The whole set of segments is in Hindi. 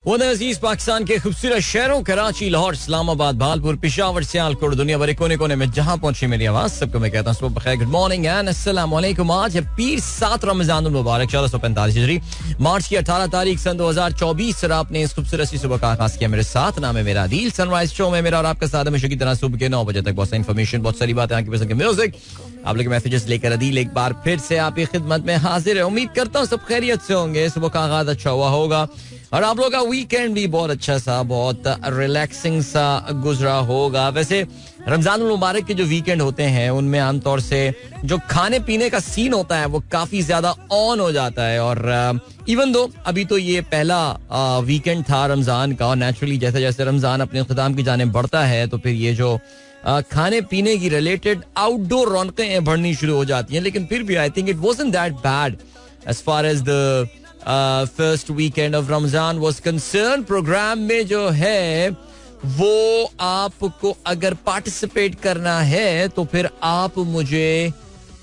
वो अजीज पाकिस्तान के खूबसूरत शहरों कराची, लाहौर, इस्लामाबाद, भालपुर, पेशावर, सियालकोट, दुनिया भर कोने कोने में जहां पहुंची मेरी आवाज, सबको मैं कहता हूं सुबह बखैर, गुड मॉर्निंग एंड अस्सलाम वालेकुम। आज है पीर 7 रमजान मुबारक 1445 हिजरी, मार्च की 18 तारीख सन 2024। सर आपने इस खूबसूरत सी सुबह का आगाज किया मेरे साथ। नाम है मेरा आदिल। सनराइज शो में मेरा और आपका साथ हमेशा की तरह सुबह के 9 बजे तक बहुत सारी इन्फॉर्मेशन, बहुत सारी बातें, आपकी पसंद के म्यूजिक, आप लोग मैसेजेस लेकर अदील एक बार फिर से आपकी खिदमत में हाजिर है। उम्मीद करता हूँ सब खैरियत से होंगे, सुबह का आगाज अच्छा हुआ होगा और आप लोगों का वीकेंड भी बहुत अच्छा सा, बहुत रिलैक्सिंग सा गुजरा होगा। वैसे रमजान मुबारक के जो वीकेंड होते हैं उनमें आमतौर से जो खाने पीने का सीन होता है वो काफी ज्यादा ऑन हो जाता है। और इवन दो अभी तो ये पहला वीकेंड था रमजान का, और नेचुरली जैसे जैसे रमजान अपने इख्तिताम की जाने बढ़ता है तो फिर ये जो खाने पीने की रिलेटेड आउटडोर रौनकें बढ़नी शुरू हो जाती हैं। लेकिन फिर भी I think it wasn't that bad as far as the first weekend of Ramzan was concern. Program में जो है वो आपको अगर पार्टिसिपेट करना है तो फिर आप मुझे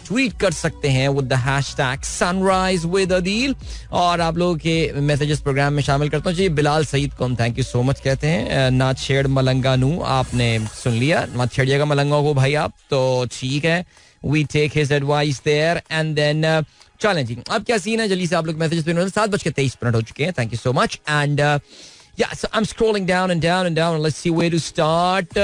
ट्वीट कर सकते हैं with the hashtag sunrise with Adeel, और आप लोगों के मैसेजेस प्रोग्राम में शामिल करता हूँ। जी बिलाल सईद को हम थैंक यू सो मच कहते हैं। ना छेड़ मलंगानू आपने सुन लिया, मत छेड़िएगा मलंगा को भाई आप, तो ठीक है, we take his advice there. And then चलें जी, अब क्या सीन है जल्दी से आप लोग मैसेजेस पे। 7:23 हो चुके हैं, thank you so much. And yeah, so I'm scrolling down and down and down and let's see where to start.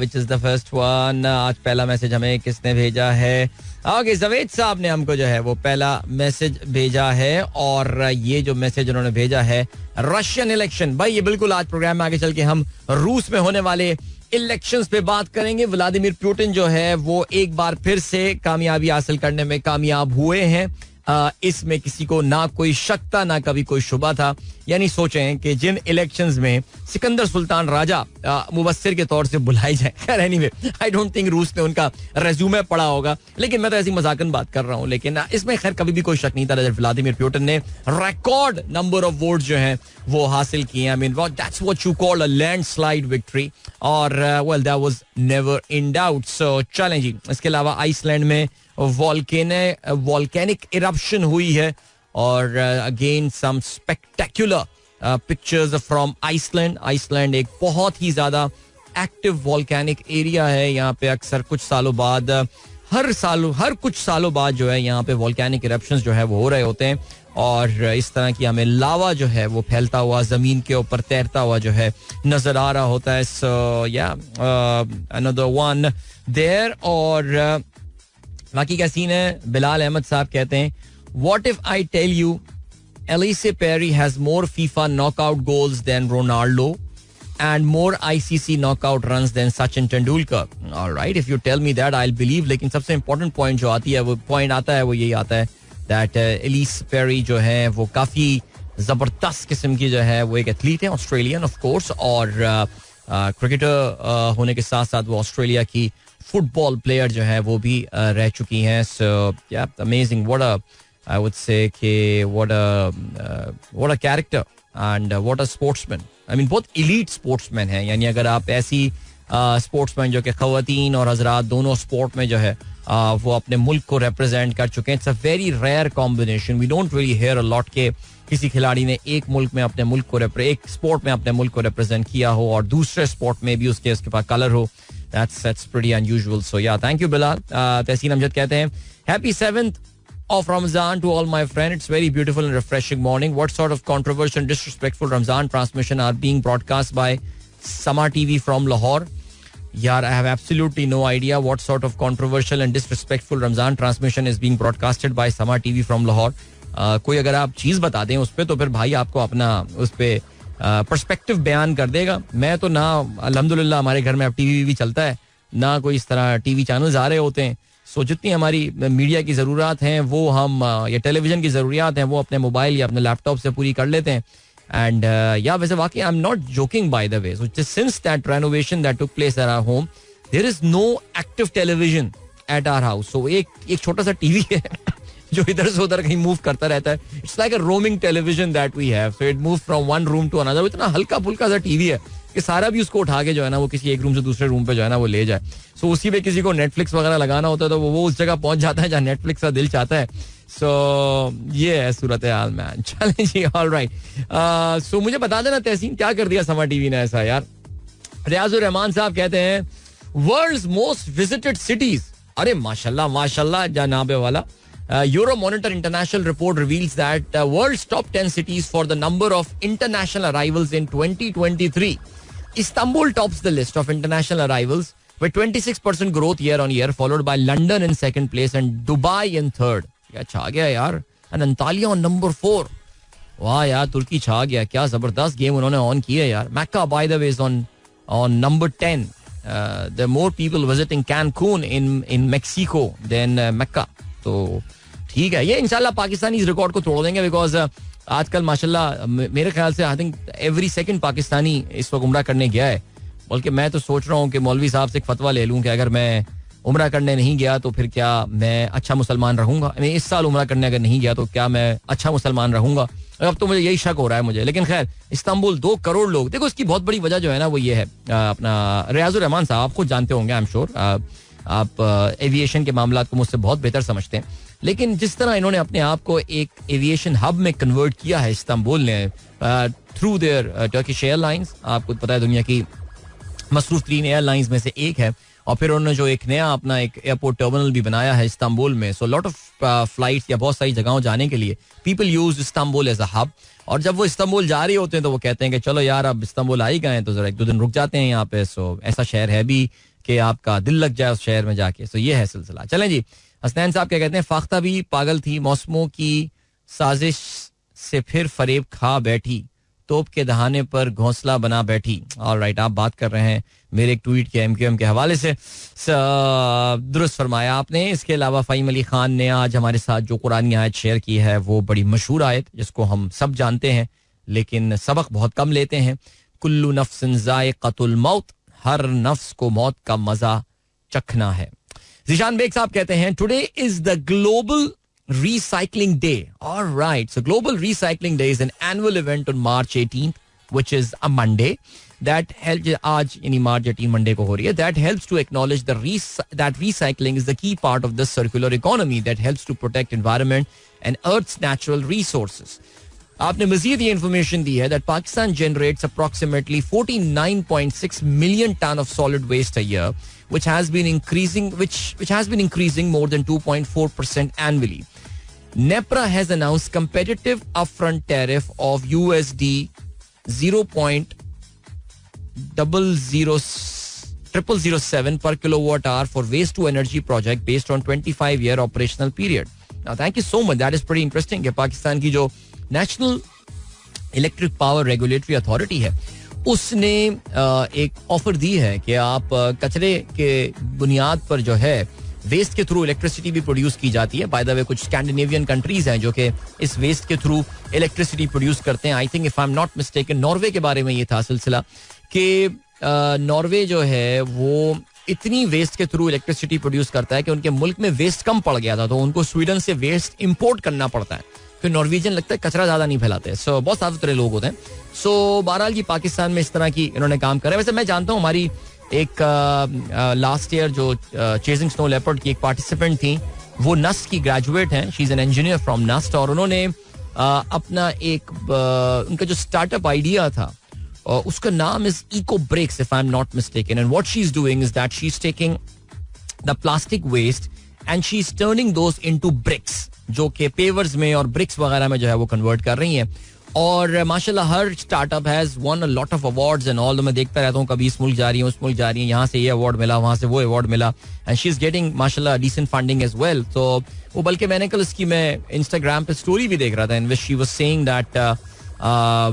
Which is the first one. आज पहला मैसेज हमें किसने भेजा है? ओके, जवेद साहब ने हमको जो है वो पहला मैसेज भेजा है, और ये जो मैसेज उन्होंने भेजा है रशियन इलेक्शन। भाई ये बिल्कुल आज प्रोग्राम में आगे चल के हम रूस में होने वाले इलेक्शंस पे बात करेंगे। व्लादिमीर पुतिन जो है वो एक बार फिर से कामयाबी हासिल करने में कामयाब हुए हैं। इसमें किसी को ना कोई शक था ना कभी कोई शुबा था। यानी सोचें कि जिन इलेक्शंस में सिकंदर सुल्तान राजा मुबस्सिर के तौर से बुलाए जाए, खैर एनीवे आई डोंट थिंक रूस ने उनका रेज्यूमे पढ़ा होगा, लेकिन मैं तो ऐसी मजाकन बात कर रहा हूं। लेकिन इसमें खैर कभी भी कोई शक नहीं था, व्लादिमीर पुतिन ने रिकॉर्ड नंबर ऑफ वोट्स जो हैं वो हासिल किए। I mean that's what you call a landslide victory, और well that was never in doubt. So चलें जी, इसके अलावा आइसलैंड में वॉल्केनिक इरप्शन हुई है, और again some spectacular pictures from Iceland. Iceland एक बहुत ही ज्यादा एक्टिव वॉल्केनिक एरिया है। यहाँ पे अक्सर कुछ सालों बाद, हर कुछ सालों बाद जो है यहाँ पे वॉल्केनिक इरप्शंस जो है वो हो रहे होते हैं, और इस तरह की हमें लावा जो है वो फैलता हुआ जमीन के ऊपर तैरता हुआ जो है नजर आ रहा होता है। सो या अनदर वन देयर। और बाकी क्या सीन है? बिलाल अहमद साहब कहते हैं, what if I tell you Ellyse Perry has more FIFA knockout goals than Ronaldo and more ICC knockout runs than Sachin Tendulkar. Alright, if you tell me that I will believe. लेकिन सबसे इंपॉर्टेंट पॉइंट जो आता है वो यही आता है दैट एलिसे पेरी जो है वो काफी जबरदस्त किस्म की जो है वो एक एथलीट है, ऑस्ट्रेलियन ऑफ कोर्स, और क्रिकेटर होने के साथ साथ वो ऑस्ट्रेलिया की फुटबॉल प्लेयर जो है वो भी रह चुकी हैं। So yeah amazing, what a I would say कि what a character and what a sportsman. I mean बहुत एलीट स्पोर्ट्समैन है। यानी अगर आप ऐसी स्पोर्ट्समैन जो कि खवातीन और हजरात दोनों स्पोर्ट में जो है वो अपने मुल्क को रिप्रेजेंट कर चुके हैं, it's a very rare combination. We don't really hear a lot के किसी खिलाड़ी ने एक मुल्क में अपने मुल्क को एक स्पोर्ट में अपने मुल्क को रिप्रेजेंट किया हो और दूसरे स्पोर्ट में भी उसके पास कलर हो। That's pretty unusual. So yeah, thank you Bilal. तहसीन अमजद कहते हैं, Happy 7th of Ramadan to all my friends. It's very beautiful and refreshing morning. What sort of controversial and disrespectful Ramadan transmission are being broadcast by Sama TV from Lahore? Yeah, I have absolutely no idea what sort of controversial and disrespectful Ramadan transmission is being broadcasted by Sama TV from Lahore. कोई अगर आप चीज बता दें उस पर तो फिर भाई आपको अपना उस पर पर्सपेक्टिव बयान कर देगा। मैं तो ना, अल्हम्दुलिल्लाह हमारे घर में अब टीवी भी चलता है, ना कोई इस तरह टीवी चैनल्स आ रहे होते हैं। सो जितनी हमारी मीडिया की ज़रूरत हैं वो हम या टेलीविजन की ज़रूरियात हैं वो अपने मोबाइल या अपने लैपटॉप से पूरी कर लेते हैं। एंड या वैसे वाकई I am not joking by the way, since that renovation that took place at our home there is no active television at our house. So एक छोटा सा टीवी है जो इधर से उधर कहीं मूव करता रहता है। It's like a roaming television that we have, so it move from one room to another. इतना हल्का फुल्का सा टीवी है कि सारा भी उसको उठा के जो है ना वो किसी एक रूम से दूसरे रूम पे जो है ना वो ले जाए। सो उसी पे किसी को नेटफ्लिक्स वगैरह लगाना होता है तो वो उस जगह पहुंच जाता है जहाँ नेटफ्लिक्स का दिल चाहता है। सो ये है सूरत हाल मैन. चलें जी, ऑल राइट. सो मुझे बता देना तहसीन, क्या कर दिया समा टीवी ने ऐसा यार. रियाजुर रहमान साहब कहते हैं वर्ल्ड्स मोस्ट विजिटेड सिटीज. अरे माशाल्लाह माशाल्लाह जनाबे वाला. Euromonitor International report reveals that world's top 10 cities for the number of international arrivals in 2023. Istanbul tops the list of international arrivals with 26% growth year on year, followed by London in second place and Dubai in third. क्या छा गया यार. And Antalya on number 4. वाह यार, तुर्की छा गया. क्या जबरदस्त गेम उन्होंने ऑन की है यार. Mecca by the way is on number 10. There are more people visiting Cancun in Mexico than Mecca. तो ठीक है, ये इंशाल्लाह पाकिस्तानी इस रिकॉर्ड को तोड़ देंगे, बिकॉज आजकल माशाल्लाह मेरे ख्याल से I think every second Pakistani इस वक्त उम्रा करने गया है. बल्कि मैं तो सोच रहा हूँ कि मौलवी साहब से एक फतवा ले लूँ कि अगर मैं उम्रा करने नहीं गया तो फिर क्या मैं अच्छा मुसलमान रहूंगा. मैं इस साल उम्रा करने अगर नहीं गया तो क्या मैं अच्छा मुसलमान रहूंगा. अब तो मुझे यही शक हो रहा है मुझे. लेकिन खैर, इस्तांबुल 2 करोड़ लोग, देखो इसकी बहुत बड़ी वजह जो है ना वो ये है, अपना रियाजुर रहमान साहब आप खुद जानते होंगे, आई एम श्योर आप एविएशन के मामला को मुझसे बहुत बेहतर समझते हैं. लेकिन जिस तरह इन्होंने अपने आप को एक एविएशन हब में कन्वर्ट किया है इस्तांबुल ने थ्रू देयर टर्किश एयरलाइंस, आपको पता है दुनिया की मसरूफ तरीन एयरलाइंस में से एक है. और फिर उन्होंने जो एक नया अपना एक एयरपोर्ट टर्मिनल भी बनाया है इस्तांबुल में. सो लॉट ऑफ फ्लाइट्स या बहुत सारी जगहों जाने के लिए people use Istanbul as a hub. और जब वो इस्तांबुल जा रहे होते हैं तो वो कहते हैं कि चलो यार अब इस्तांबुल आ ही गए तो जरा 1-2 दिन रुक जाते हैं यहाँ पे. सो ऐसा शहर है भी कि आपका दिल लग जाए उस शहर में जाके. सो ये है सिलसिला. चलें जी, हसनैन साहब क्या कहते हैं, फाख्ता भी पागल थी, मौसमों की साजिश से फिर फरेब खा बैठी, तोप के दहाने पर घोंसला बना बैठी. ऑलराइट, आप बात कर रहे हैं मेरे एक ट्वीट के एमक्यूएम के हवाले से. दुरुस्त फरमाया आपने. इसके अलावा फ़हीम अली खान ने आज हमारे साथ जो कुरानी आयत शेयर की है वो बड़ी मशहूर आयत जिसको हम सब जानते हैं लेकिन सबक बहुत कम लेते हैं. कुल्लू नफ्सिन ज़ाइक़तुल मौत, हर नफ्स को मौत का मजा चखना है. जिशान बेग साहब कहते हैं today is the global recycling day. All right, so global recycling day is an annual event on March 18th, which is a Monday. That helps आज यानी March 18 Monday को हो रही है. That helps to acknowledge that recycling is the key part of the circular economy that helps to protect environment and Earth's natural resources. आपने मजीद ये इंफॉर्मेशन दी है that Pakistan generates approximately 49.6 million ton of solid waste a year, which has been increasing more than 2.4% annually. NEPRA has announced competitive upfront tariff of USD 0.007 per kilowatt hour for waste to energy project based on 25-year operational period. Now, thank you so much. That is pretty interesting. कि पाकिस्तान की जो national electric power regulatory authority है उसने एक ऑफर दी है कि आप कचरे के बुनियाद पर जो है वेस्ट के थ्रू इलेक्ट्रिसिटी भी प्रोड्यूस की जाती है. बाय द वे कुछ स्कैंडिनेवियन कंट्रीज हैं जो कि इस वेस्ट के थ्रू इलेक्ट्रिसिटी प्रोड्यूस करते हैं. I think if I am not mistaken Norway के बारे में ये था सिलसिला कि नॉर्वे जो है वो इतनी वेस्ट के थ्रू इलेक्ट्रिसिटी प्रोड्यूस करता है कि उनके मुल्क में वेस्ट कम पड़ गया था तो उनको स्वीडन से वेस्ट इंपोर्ट करना पड़ता है. फिर नॉर्वेजियन लगता है कचरा ज्यादा नहीं फैलाते. सो बहुत साफ सुथरे लोग होते हैं. सो बहरहाल ये पाकिस्तान में इस तरह की इन्होंने काम करा है. वैसे मैं जानता हूँ हमारी एक लास्ट ईयर जो चेजिंग स्नो लेपर्ड की एक पार्टिसिपेंट थी वो नस्ट की ग्रेजुएट हैं. She is an engineer from NUST और उन्होंने अपना एक उनका जो स्टार्टअप आइडिया था उसका नाम is eco bricks if I am not mistaken. And what she is doing is that she is taking the plastic waste and she is turning those into bricks जो कि पेवर्स में और ब्रिक्स वगैरह में जो है वो कन्वर्ट कर रही हैं. और माशाल्लाह हर startup has won a lot of awards and all. मैं देखता रहता हूँ कभी इस मुल्क जा रही हूँ उस मुल्क जा रही है, यहाँ से ये अवार्ड मिला वहाँ से वो अवार्ड मिला एंड शी इज गेटिंग माशाल्लाह डिसेंट फंडिंग एज वेल. तो वो बल्कि मैंने कल इसकी मैं इंस्टाग्राम पे स्टोरी भी देख रहा था in which she was saying that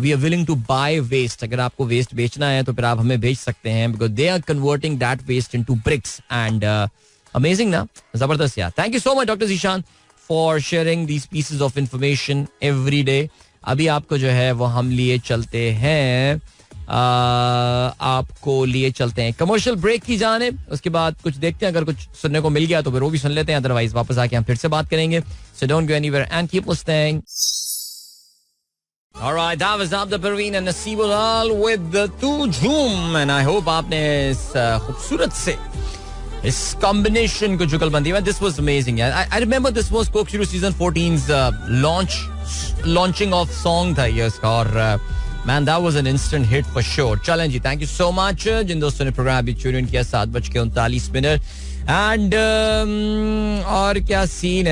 we are willing to buy waste. अगर आपको वेस्ट बेचना है तो फिर आप हमें बेच सकते हैं because they are converting that waste into bricks. And amazing ना, जबरदस्त यार. Thank you so much doctor Zeeshan for sharing these pieces of information every day. अभी आपको जो है वो हम लिए चलते हैं आपको लिए चलते हैं कमर्शियल ब्रेक की जानिब. उसके बाद कुछ देखते हैं, अगर कुछ सुनने को मिल गया तो फिर वो भी सुन लेते हैं, अदरवाइज वापस आके हम फिर से बात करेंगे. So don't go anywhere and keep listening. Alright, that was Abda Parveen and Naseeb Ulal with the Tu Jhoom and I hope आपने इस खूबसूरत से इस कॉम्बिनेशन को जुगलबंदी में, दिस वाज अमेजिंग यार. I remember this was Coke शुरू season 14's launching of song था ये इसका, और man that was an instant hit for sure. चलें जी, थैंक यू सो मच जिन दोस्तों ने प्रोग्राम अभी ट्यून इन किया. 7:39 एंड और क्या सीन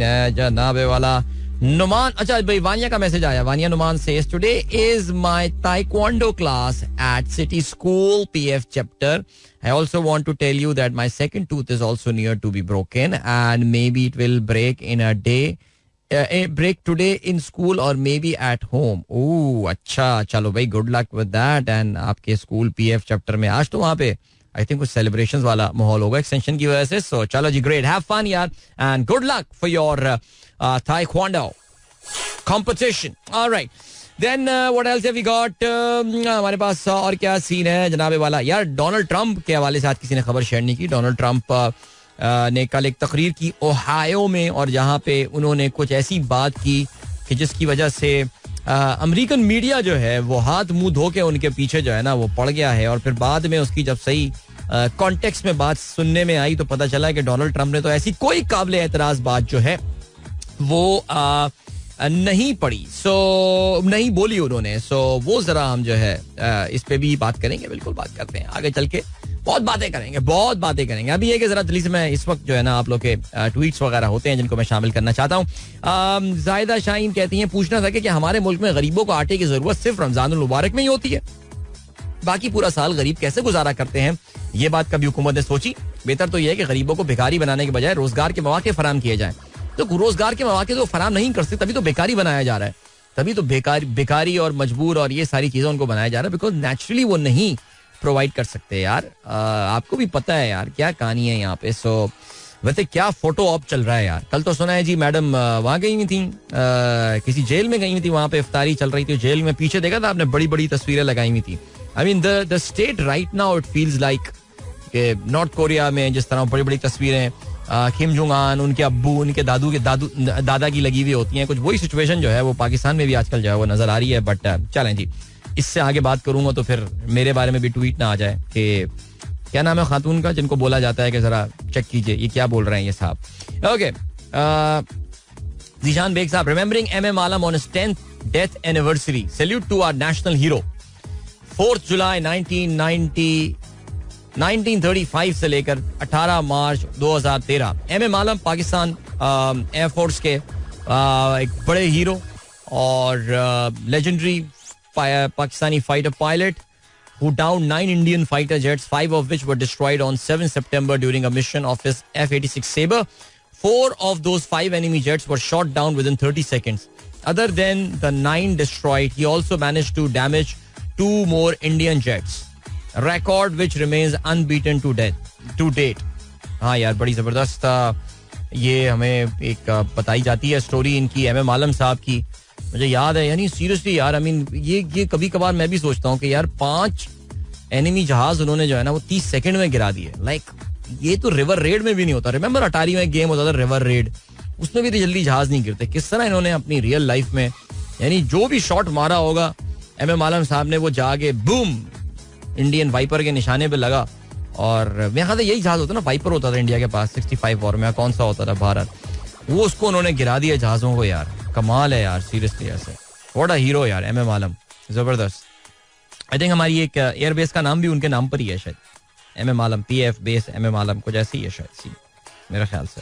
है जनाबे वाला नुमान. अच्छा भाई, वानिया का मैसेज आया. Vania Numan says today is my taekwondo class at city school PF chapter. I also want to tell you that my second tooth is also near to be broken and maybe it will break in a day. Break today in school or maybe at home. ओह अच्छा, चलो भाई, good luck with that. And आपके स्कूल पीएफ चैप्टर में आज तो वहाँ पे आई थिंक कुछ सेलिब्रेशंस वाला माहौल होगा एक्सटेंशन की वजह से. सो चलो जी, ग्रेट, हैव फन यार and good luck for your taekwondo competition. All right. Then what else have we got? हमारे पास और क्या सीन है जनाबे वाला यार. डोनाल्ड ट्रंप के हवाले से आज किसी ने खबर शेयर नहीं की. डोनाल्ड ट्रंप ने कल एक तकरीर की ओहायो में, और जहां पे उन्होंने कुछ ऐसी बात की कि जिसकी वजह से अमेरिकन मीडिया जो है वो हाथ मुंह धो के उनके पीछे जो है ना वो पड़ गया है. और फिर बाद में उसकी जब सही कॉन्टेक्स्ट में बात सुनने में आई तो पता चला कि डोनाल्ड ट्रंप ने तो ऐसी कोई काबिल एतराज बात जो है वो नहीं पड़ी, सो नहीं बोली उन्होंने. सो वो जरा हम जो है इस पे भी बात करेंगे, बिल्कुल बात करते हैं आगे चल के. बहुत बातें करेंगे. अभी ये कि जरा जल्दी से मैं इस वक्त जो है ना आप लोग के ट्वीट्स वगैरह होते हैं जिनको मैं शामिल करना चाहता हूँ. जायदा शाहीन कहती हैं पूछना था कि हमारे मुल्क में गरीबों को आटे की जरूरत सिर्फ रमजानुल मुबारक में ही होती है, बाकी पूरा साल गरीब कैसे गुजारा करते हैं? ये बात कभी हुकूमत ने सोची? बेहतर तो यह है कि गरीबों को भिखारी बनाने के बजाय रोजगार के मौके फराहम किए जाएं. तो रोजगार के मौके तो फराहम नहीं कर सकते, तभी तो बेकारी बनाया जा रहा है. तभी तो बेकारी और मजबूर और ये सारी चीजें उनको बनाया जा रहा है, बिकॉज नेचुरली वो नहीं प्रोवाइड कर सकते यार. आपको भी पता है यार क्या कहानी है यहाँ पे. सो वैसे क्या फोटो ऑप चल रहा है यार. कल तो सुना है जी मैडम वहां गई हुई थी, किसी जेल में गई हुई थी, वहां पे इफ्तारी चल रही थी जेल में. पीछे देखा था आपने, बड़ी बड़ी तस्वीरें लगाई हुई थी. I mean the state right now it feels like north Korea में जिस तरह बड़ी बड़ी तस्वीरें किम जोंग उन, उनके अब्बू, उनके दादा की लगी हुई होती हैं, कुछ वही सिचुएशन जो है वो पाकिस्तान में भी आजकल जो है वो नजर आ रही है. बट चलें जी, इससे आगे बात करूंगा तो फिर मेरे बारे में भी ट्वीट ना आ जाए कि क्या नाम है खातून का जिनको बोला जाता है कि जरा चेक कीजिए ये क्या बोल रहे हैं ये साहब. Okay, Zeeshan Baig sahab, remembering M Alam on his 10th death anniversary, salute to our national hero. 4 जुलाई 1935 से लेकर 18 मार्च 2013 एम आलम पाकिस्तान एयरफोर्स के एक बड़े हीरो और legendary Pakistani fighter pilot who downed 9 Indian fighter jets, 5 of which were destroyed on 7 September during a mission of his F-86 Sabre. 4 of those 5 enemy jets were shot down within 30 seconds. Other than the 9 destroyed, he also managed to damage 2 more Indian jets. A record which remains unbeaten to date. हाँ यार, बड़ी जबरदस्त ये हमें एक बताई जाती है स्टोरी इनकी एम आलम साहब की. मुझे याद है, यानी सीरियसली यार, आई मीन ये कभी कभार मैं भी सोचता हूँ कि यार 5 एनिमी जहाज उन्होंने जो है ना वो 30 सेकंड में गिरा दिए. लाइक ये तो रिवर रेड में भी नहीं होता. रिमेंबर अटारी में गेम होता था रिवर रेड, उसमें भी तो जल्दी जहाज नहीं गिरते. किस तरह इन्होंने अपनी रियल लाइफ में यानी जो भी शॉट मारा होगा एम आलम साहब ने, वो जाके बूम इंडियन वाइपर के निशाने पे लगा. और मेरे ख्याल से यही जहाज होता ना, वाइपर होता था इंडिया के पास 65 वॉर में, कौन सा होता था भारत, वो उसको उन्होंने गिरा दिया जहाजों को. यार कमाल है यार, सीरियसली ऐसे व्हाट अ हीरो यार एम आलम, जबरदस्त. आई थिंक हमारी एक एयर बेस का नाम भी उनके नाम पर ही है शायद, एम आलम पीएफ बेस एम आलम कुछ ऐसे ही है शायद सी मेरे ख्याल से.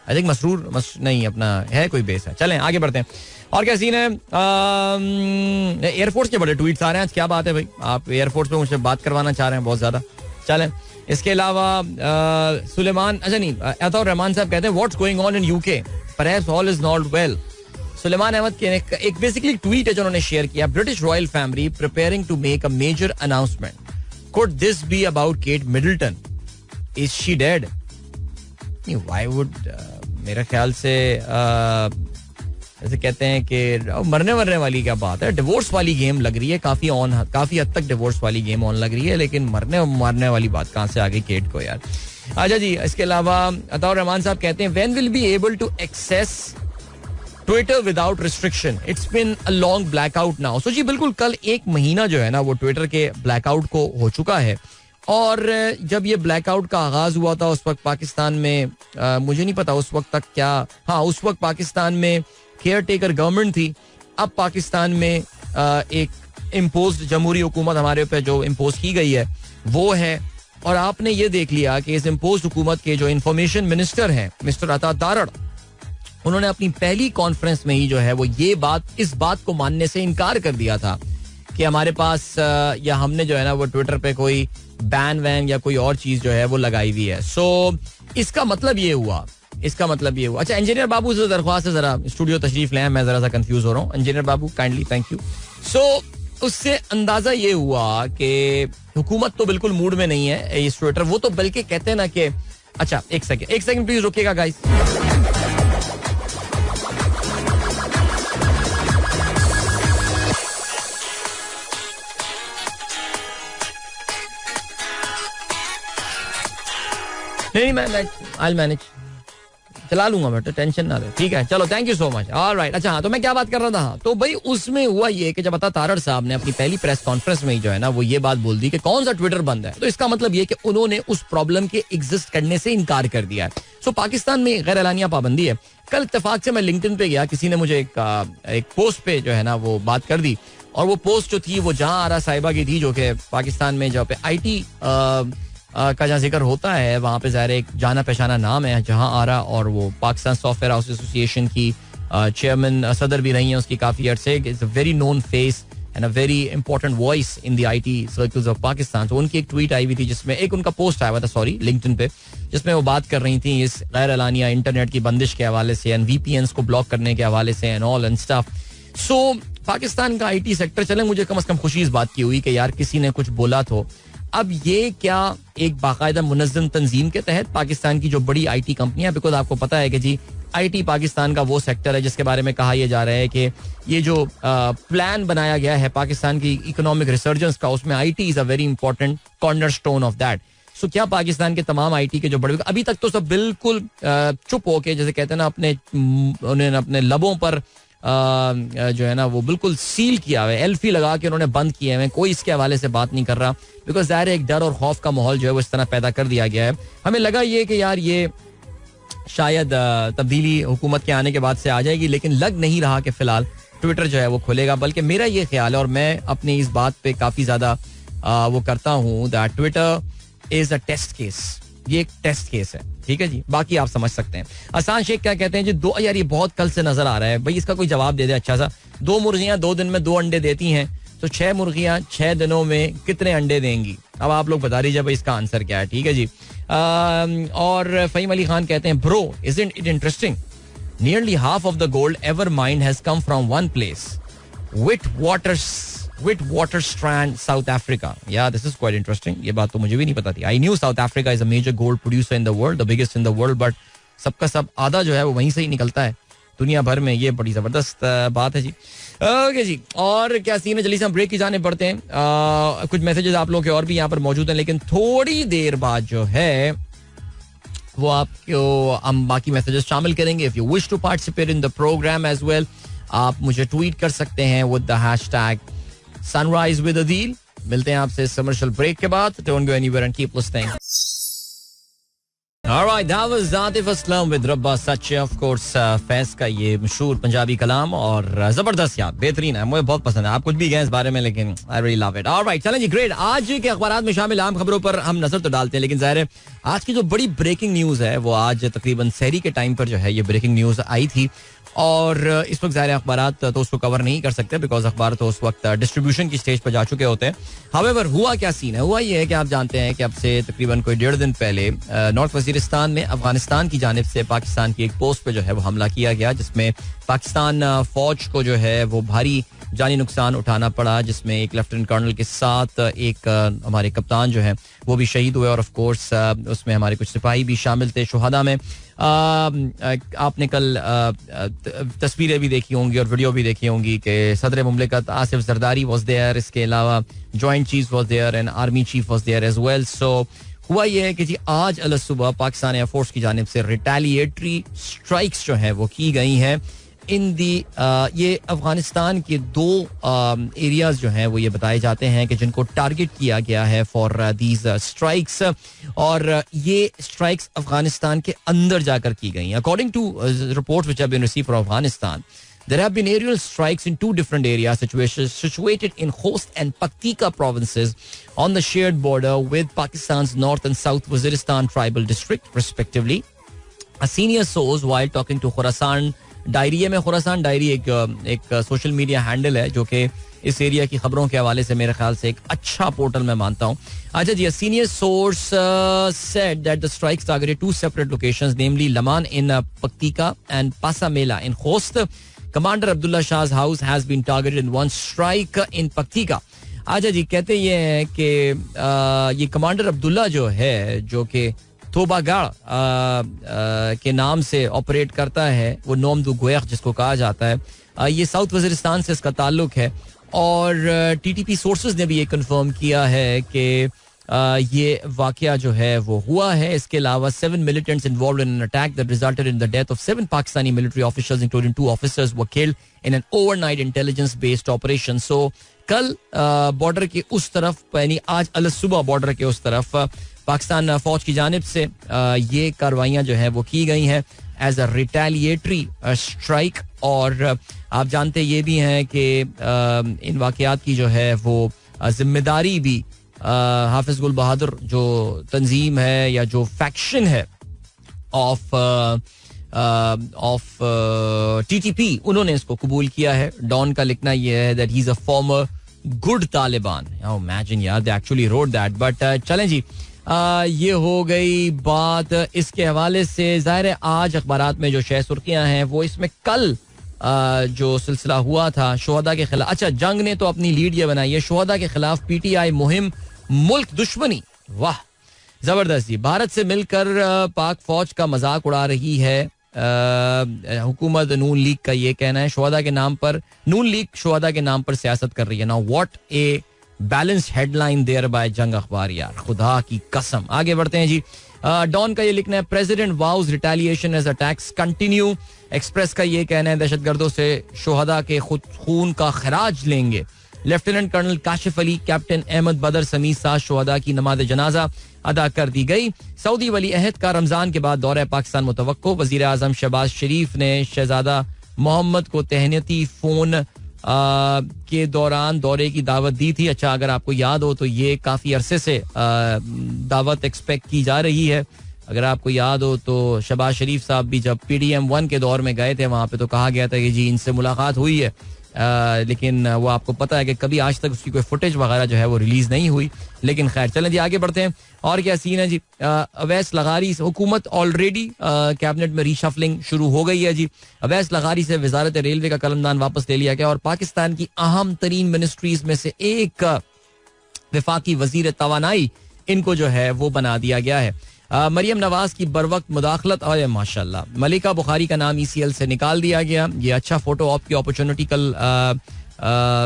आई थिंक मसरूर नहीं अपना है कोई बेस है. चलें आगे बढ़ते हैं. और क्या सीन है, एयरफोर्स के बड़े ट्वीट्स आ रहे हैं आज. क्या बात है भाई, आप एयरफोर्स पे मुझसे बात करवाना चाह रहे हैं बहुत ज्यादा. चलें, इसके अलावा सुलेमान, अच्छा नहीं, अताउर रहमान साहब कहते हैं what's going on in UK, perhaps all is not well. Suleman Ahmed के एक बेसिकली ट्वीट है जो उन्होंने शेयर किया. British royal family preparing to make a major announcement. Could this be about Kate Middleton? Is she dead? Why would, मेरे ख्याल से ऐसे कहते हैं कि मरने वाली क्या बात है. डिवोर्स वाली गेम लग रही है, काफी हद तक डिवोर्स वाली गेम ऑन लग रही है, लेकिन मारने वाली बात कहां से आ गई केट को यार. अच्छा जी, इसके अलावा अताउर रहमान साहब कहते हैं when will be able to access Twitter without restriction, it's been a long blackout now. So जी बिल्कुल, कल 1 महीना जो है ना वो ट्विटर के ब्लैकआउट को हो चुका है. और जब ये ब्लैकआउट का आगाज हुआ था उस वक्त पाकिस्तान में मुझे नहीं पता उस वक्त तक क्या, हाँ उस वक्त पाकिस्तान में केयर टेकर गवर्नमेंट थी. अब पाकिस्तान में एक इम्पोज्ड जमहूरी हुकूमत हमारे ऊपर जो इम्पोज की गई है वो है. और आपने ये देख लिया कि इस इम्पोज्ड हुकूमत के जो इंफॉर्मेशन मिनिस्टर हैं मिस्टर अता दारड़, उन्होंने अपनी पहली कॉन्फ्रेंस में ही जो है वो इस बात को मानने से इनकार कर दिया था कि हमारे पास या हमने जो है ना वो ट्विटर पे कोई बैन वैन या कोई और चीज जो है वो लगाई हुई है. सो इसका मतलब ये हुआ. अच्छा इंजीनियर बाबू से दरख्वास्त है जरा स्टूडियो तशरीफ लें, मैं जरा सा कंफ्यूज हो रहा हूँ. Engineer babu kindly, thank you. So उससे अंदाजा ये हुआ कि हुकूमत तो बिल्कुल मूड में नहीं है इस ट्विटर. वो तो बल्कि कहते हैं ना कि अच्छा एक सेकंड प्लीज रुकिएगा गाइस. नहीं मैं आई मैनेज, चला लूंगा बेटा, टेंशन ना ले. ठीक है चलो, thank you so much. Alright. अच्छा हाँ, तो मैं क्या बात कर रहा था. तो भाई उसमें हुआ ये कि जब अता तारड़ साहब ने अपनी पहली प्रेस कॉन्फ्रेंस में ही जो है ना वो ये बात बोल दी कि कौन सा ट्विटर बंद है, तो इसका मतलब ये कि उन्होंने उस प्रॉब्लम के एग्जिस्ट करने से इनकार कर दिया है. सो पाकिस्तान में गैर एलानिया पाबंदी है. कल इत्तेफाक से मैं लिंक्डइन पे गया, किसी ने मुझे एक पोस्ट पे जो है ना वो बात कर दी, और वो पोस्ट जो थी वो जहां आरा साहिबा की थी, जो कि पाकिस्तान में जहाँ पे IT का जहाँ जिक्र होता है वहाँ पे ज़ाहिर एक जाना पहचाना नाम है जहाँ आरा, और वो पाकिस्तान सॉफ्टवेयर हाउस एसोसिएशन की चेयरमैन सदर भी रही हैं उसकी काफ़ी अर्से. It's a very known face and a very important voice in the IT circles of Pakistan. तो उनकी एक ट्वीट आई हुई थी जिसमें एक उनका पोस्ट आया हुआ था लिंक्डइन पे, जिसमें वो बात कर रही थी इस गैर एलानिया इंटरनेट की बंदिश के हवाले से एंड VPNs को ब्लॉक करने के हवाले से एंड ऑल एंड स्टफ. सो पाकिस्तान का IT सेक्टर, चले मुझे कम से कम खुशी इस बात की हुई कि यार किसी ने कुछ बोला. तो अब ये क्या एक बाकायदा मुनज़्ज़म तंजीम के तहत पाकिस्तान की जो बड़ी IT कंपनियां, बिकॉज आपको पता है कि जी IT पाकिस्तान का वो सेक्टर है जिसके बारे में कहा यह जा रहा है कि ये जो प्लान बनाया गया है पाकिस्तान की इकोनॉमिक रिसर्जेंस का, उसमें IT is a very important corner stone of that. So क्या पाकिस्तान के तमाम IT के जो बड़े, अभी तक तो सब बिल्कुल चुप होके, जैसे कहते हैं ना उन्होंने अपने लबों पर जो है ना वो बिल्कुल सील किया हुआ है, एल्फी लगा के उन्होंने बंद किए हुए, कोई इसके हवाले से बात नहीं कर रहा, बिकॉज ज़ाहिर एक डर और खौफ का माहौल जो है वो इस तरह पैदा कर दिया गया है. हमें लगा ये कि यार ये शायद तब्दीली हुकूमत के आने के बाद से आ जाएगी, लेकिन लग नहीं रहा कि फिलहाल ट्विटर जो है वो खुलेगा. बल्कि मेरा ये ख्याल है, और मैं अपनी इस बात पे काफ़ी ज़्यादा वो करता हूँ, that Twitter is a test case. ये एक टेस्ट केस है, ठीक है जी, बाकी आप समझ सकते हैं. आसान शेख क्या कहते हैं जी, दो यार ये बहुत कल से नजर आ रहा है भाई, इसका कोई जवाब दे दे अच्छा सा. 2 मुर्गियां 2 दिन में 2 अंडे देती हैं, तो 6 मुर्गियां 6 दिनों में कितने अंडे देंगी? अब आप लोग बता दीजिए भाई इसका आंसर क्या है. ठीक है जी. और फहीम अली खान कहते हैं, bro isn't it interesting, nearly half of the gold ever mind has come from one place, Witwatersrand, South Africa. Yeah, this is quite interesting. ये बात तो मुझे भी नहीं पता थी. I knew South Africa is a major gold producer in the world, the biggest in the world, but सबका सब आधा जो है वो वहीं से ही निकलता है दुनिया भर में. ये बड़ी जबरदस्त बात है जी. ओके जी, और क्या सीन है? जल्दी से हम ब्रेक की जाने पड़ते हैं. कुछ मैसेजेस आप लोग के और भी यहाँ पर मौजूद हैं, लेकिन थोड़ी देर बाद जो है वो आपको हम बाकी मैसेजेस शामिल करेंगे. If you wish to participate in the program as well, आप मुझे ट्वीट कर सकते हैं with the hashtag Sunrise with Adil. मिलते हैं आपसे इस कमर्शियल ब्रेक के बाद. Don't go anywhere and keep listening. Alright, that was Atif Aslam with Rabba Sach, of course. Faiz का ये मशहूर पंजाबी कलाम, और जबरदस्त यार, बेहतरीन है, मुझे बहुत पसंद है. आप कुछ भी कहें इस बारे में, लेकिन I really love it. Alright, चलें जी, ग्रेट. आज के अखबारात में शामिल आम खबरों पर हम नजर तो डालते हैं, लेकिन जाहिर है आज की जो बड़ी ब्रेकिंग न्यूज है वो आज तकरीबन सहरी के टाइम पर जो है ये ब्रेकिंग न्यूज आई थी, और इस वक्त ज़ाहिर अखबारात तो उसको कवर नहीं कर सकते बिकॉज अखबार तो उस वक्त डिस्ट्रीब्यूशन की स्टेज पर जा चुके होते हैं. हावेवर हुआ क्या सीन है? हुआ ये है कि आप जानते हैं कि अब से तकरीबन कोई 1.5 दिन पहले नॉर्थ वजीरिस्तान में अफगानिस्तान की जानिब से पाकिस्तान की एक पोस्ट पे जो है वो हमला किया गया, जिसमें पाकिस्तान फौज को जो है वो भारी जानी नुकसान उठाना पड़ा, जिसमें एक लेफ्टिनेंट कर्नल के साथ एक हमारे कप्तान जो है वो भी शहीद हुए, और ऑफ कोर्स उसमें हमारे कुछ सिपाही भी शामिल थे शुहदा में. आपने कल तस्वीरें भी देखी होंगी और वीडियो भी देखी होंगी कि सदर मुमलिकत आसिफ जरदारी वॉज देयर, इसके अलावा joint chief was there and army chief was there as well. So हुआ ये है कि जी आज अलग सुबह पाकिस्तान एयरफोर्स की जानिब से रिटेलिएटरी स्ट्राइक्स जो है वो की गई हैं इन दी ये अफगानिस्तान के 2 एरियाज जो हैं वो ये बताए जाते हैं कि जिनको टारगेट किया गया है फॉर दीज स्ट्राइक्स, और ये स्ट्राइक्स अफगानिस्तान के अंदर जाकर की गई। According to reports which have been received from Afghanistan, there have been aerial strikes in 2 different areas situated in Khost and Paktika provinces on the shared border with Pakistan's North and South Waziristan tribal district, respectively. A senior source, while talking to Khorasan Diary, में Khorasan Diary एक सोशल मीडिया हैंडल है जो कि इस एरिया की खबरों के हवाले से मेरे ख्याल से एक अच्छा पोर्टल मैं मानता हूँ. अच्छा जी, a senior source said that the strikes targeted 2 separate locations, namely Laman in Paktika and Pasamela in Khost. Commander Abdullah Shah's house has been targeted in one strike in Paktika. अच्छा जी, कहते ये हैं कि ये कमांडर अब्दुल्ला जो है, जो कि थोबागाड़ के नाम से ऑपरेट करता है, वो नोम दु गोयख जिसको कहा जाता है, ये साउथ वजीरिस्तान से इसका ताल्लुक है. और टीटीपी सोर्सेज ने भी ये कंफर्म किया है कि ये वाकया जो है वो हुआ है. इसके अलावा 7 militants involved in an attack that resulted in the death of 7 Pakistani military officials, including 2 officers were killed in an overnight intelligence-based operation. So कल बॉर्डर के उस तरफ, यानी आज अल सुबह बॉर्डर के उस तरफ पाकिस्तान फौज की जानिब से ये कार्रवाइयाँ जो है वो की गई हैं एज अ रिटेलिएटरी स्ट्राइक. और आप जानते ये भी हैं कि इन वाकयात की जो है वो जिम्मेदारी भी हाफिज गुल बहादुर जो तंजीम है या जो फैक्शन है ऑफ टीटीपी, उन्होंने इसको कबूल किया है. डॉन का लिखना यह है that he is a former good Taliban. Imagine यार, they actually wrote that. But चलें जी, ये हो गई बात इसके हवाले से. जाहिर है आज अखबारात में जो शह सुर्खियां हैं वो इसमें कल जो सिलसिला हुआ था शोहदा के खिलाफ. अच्छा, जंग ने तो अपनी लीड ये बनाई है, शोहदा के खिलाफ पीटीआई मुहिम मुल्क दुश्मनी. वाह, जबरदस्त जी. भारत से मिलकर पाक फौज का मजाक उड़ा रही है हुकूमत. नून लीग का ये कहना है शोहदा के नाम पर, नून लीग शोहदा के नाम पर सियासत कर रही है. Now what a balance headline there by Jang अखबार यार, खुदा की कसम. आगे बढ़ते हैं जी. डॉन का ये लिखना है president vows retaliation as attacks continue. Express का ये कहना है दहशतगर्दों से शोहदा के खुद खून का खराज लेंगे. Lieutenant colonel Kashif Ali, captain Ahmed Badar समीत साथ शोहदा की नमाज जनाजा अदा कर दी गई. सऊदी वली अहद का रमजान के बाद दौरा पाकिस्तान मुतवक्को. वजीर आजम शहबाज शरीफ ने शहजादा मोहम्मद को तहनीती फोन के दौरान दौरे की दावत दी थी. अच्छा, अगर आपको याद हो तो ये काफी अरसे से दावत एक्सपेक्ट की जा रही है. अगर आपको याद हो तो शहबाज शरीफ साहब भी जब PDM-1 के दौर में गए थे वहां पे तो कहा गया था कि जी इनसे मुलाकात हुई है, लेकिन वो आपको पता है कि कभी आज तक उसकी कोई फुटेज वगैरह जो है वो रिलीज नहीं हुई. लेकिन खैर, चलें जी आगे बढ़ते हैं. और क्या सीन है जी. अवैस लगारी हुकूमत ऑलरेडी कैबिनेट में रीशफलिंग शुरू हो गई है जी. अवैस लगारी से वजारत रेलवे का कलमदान वापस ले लिया गया और पाकिस्तान की अहम तरीन मिनिस्ट्रीज में से एक वफाकी वजीर तवानाई इनको जो है वो बना दिया गया है. मरियम नवाज की बरवक्त मुदाखलत, और माशाल्लाह मलिका बुखारी का नाम ECL से निकाल दिया गया. ये अच्छा फोटो ऑप की अपॉर्चुनिटी कल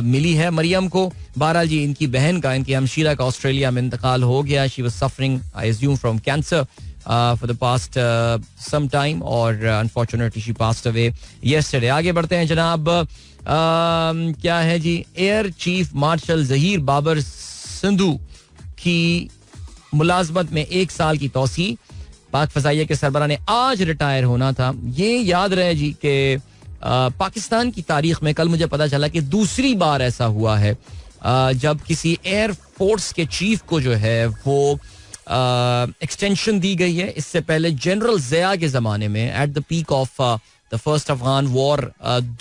मिली है मरियम को. बहरहाल जी, इनकी बहन का, इनकी हमशीरा का ऑस्ट्रेलिया में इंतकाल हो गया. She was suffering I assume from cancer for the past some time और unfortunately she passed away yesterday. आगे बढ़ते हैं जनाब. क्या है जी. Air chief marshal Zaheer Babar Sindhu की मुलाजमत में 1 साल की तौसी. पाक फजाइया के सरबराह ने आज रिटायर होना था. ये याद रहे जी कि पाकिस्तान की तारीख में कल मुझे पता चला कि दूसरी बार ऐसा हुआ है जब किसी एयर फोर्स के चीफ को जो है वो एक्सटेंशन दी गई है. इससे पहले जनरल ज़िया के जमाने में at the peak of the first Afghan war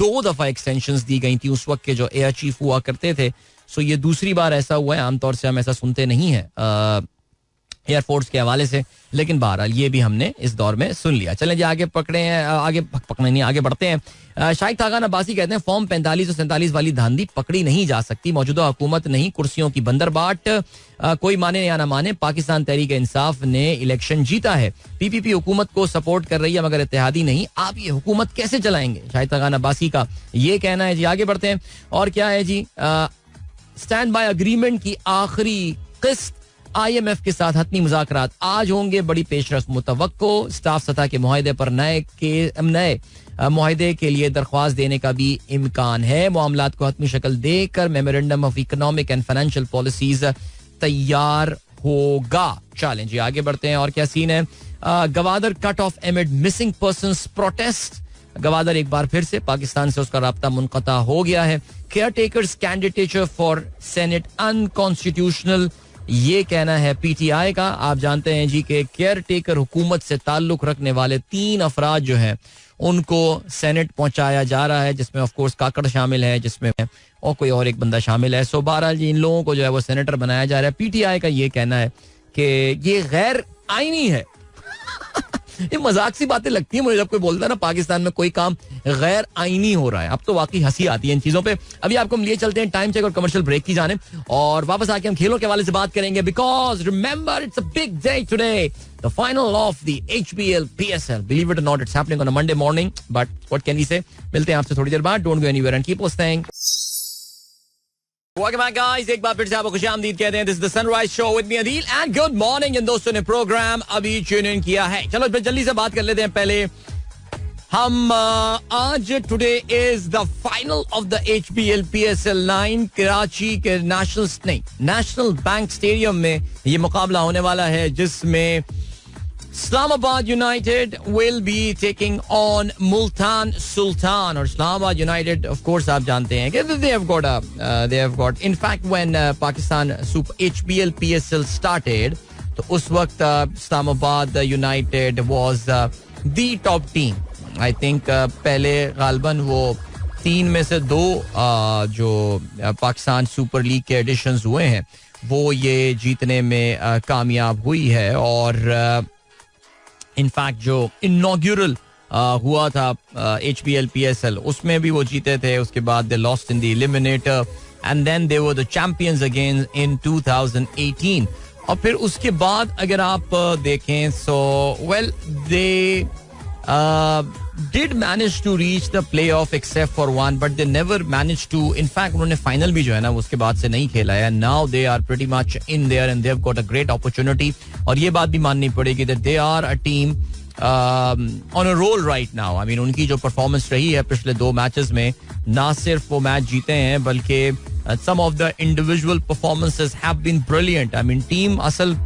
2 दफा एक्सटेंशंस दी गई थी उस वक्त के जो एयर चीफ हुआ करते थे. सो ये दूसरी बार ऐसा हुआ है. आमतौर से हम ऐसा सुनते नहीं है एयरफोर्स के हवाले से, लेकिन बहरहाल ये भी हमने इस दौर में सुन लिया. चलें जी आगे पकड़े हैं, आगे बढ़ते हैं. शाइख खाकान अब्बासी कहते हैं फॉर्म 45 और 47 वाली धांधी पकड़ी नहीं जा सकती. मौजूदा हुकूमत नहीं, कुर्सियों की बंदरबाट. कोई माने या ना माने, पाकिस्तान तहरीक इंसाफ ने इलेक्शन जीता है. PPP हुकूमत को सपोर्ट कर रही है मगर इत्तेहादी नहीं. आप ये हुकूमत कैसे चलाएंगे? शाइख खाकान अब्बासी का ये कहना है जी. आगे बढ़ते हैं. और क्या है जी. स्टैंड बाय अग्रीमेंट की आखिरी किस्त IMF के साथ हतमी मुज़ाकरात आज होंगे. बड़ी पेशरफ मुतवक्को. स्टाफ सतह के मुआहदे पर नए मुआहदे के लिए दरख्वास्त देने का भी इम्कान है. मामलात को हतमी शक्ल देकर memorandum of economic and financial policies तैयार होगा. चलें जी आगे बढ़ते हैं. और क्या सीन है? Gwadar cut off एमिड missing persons protest. Gwadar एक बार फिर से पाकिस्तान से उसका राब्ता मुनक़ता हो गया है. Care takers candidature for senate unconstitutional, ये कहना है पीटीआई का. आप जानते हैं जी कि केयर टेकर हुकूमत से ताल्लुक रखने वाले 3 अफराद जो हैं उनको सेनेट पहुंचाया जा रहा है, जिसमें ऑफ कोर्स काकड़ शामिल है, जिसमें और कोई और एक बंदा शामिल है. सो बहरहाल जी इन लोगों को जो है वो सेनेटर बनाया जा रहा है. पीटीआई का ये कहना है कि ये गैर आईनी है. ये मजाक सी बातें लगती है मुझे जब कोई बोलता है ना पाकिस्तान में कोई काम गैर आईनी हो रहा है. अब तो वाकई हंसी आती है इन चीजों पे. अभी आपको हम लिए चलते हैं टाइम चेक और कमर्शियल ब्रेक की जाने, और वापस आके हम खेलों के हवाले से बात करेंगे. Because remember it's a big day today, the final of the HBL PSL. Believe it or not, it's happening on a Monday morning, but what can we say. मिलते हैं आपसे थोड़ी देर बाद. Don't go anywhere and keep listening. Welcome back guys, एक बार फिर से आपको खुशामदीद कहते हैं. This is the Sunrise Show with me Adil and good morning. इन दोस्तों ने प्रोग्राम अभी ट्यून इन किया है. चलो जल्दी से बात कर लेते हैं. पहले हम आज today is the final of the HBL PSL 9 Karachi के नेशनल बैंक स्टेडियम में ये मुकाबला होने वाला है, जिसमें Islamabad United will be taking on Multan Sultan. और Islamabad United, of course, आप जानते हैं कि they have got. In fact, when Pakistan Super HBL PSL started, तो उस वक्त Islamabad United was the top team. I think पहले गालबन वो 3 में से 2 जो पाकिस्तान सुपर लीग के एडिशंस हुए हैं वो ये जीतने में कामयाब हुई है. और इनफैक्ट जो इनॉग्यूरल हुआ था HBL PSL उसमें भी वो जीते थे. उसके बाद they lost in the eliminator and then they were the champions again in 2018. और फिर उसके बाद अगर आप देखें so well they did manage to reach the playoff except for one, but they never managed to. In fact, उन्होंने फाइनल भी जो है ना उसके बाद से नहीं खेला है. Now they are pretty much in there and they've got a great opportunity. और ये बात भी माननी पड़ेगी that they are a team on a roll right now. I mean उनकी जो परफॉर्मेंस रही है पिछले 2 मैचेस में, ना सिर्फ वो मैच जीते हैं बल्कि some of the individual performances have been brilliant. I mean team असल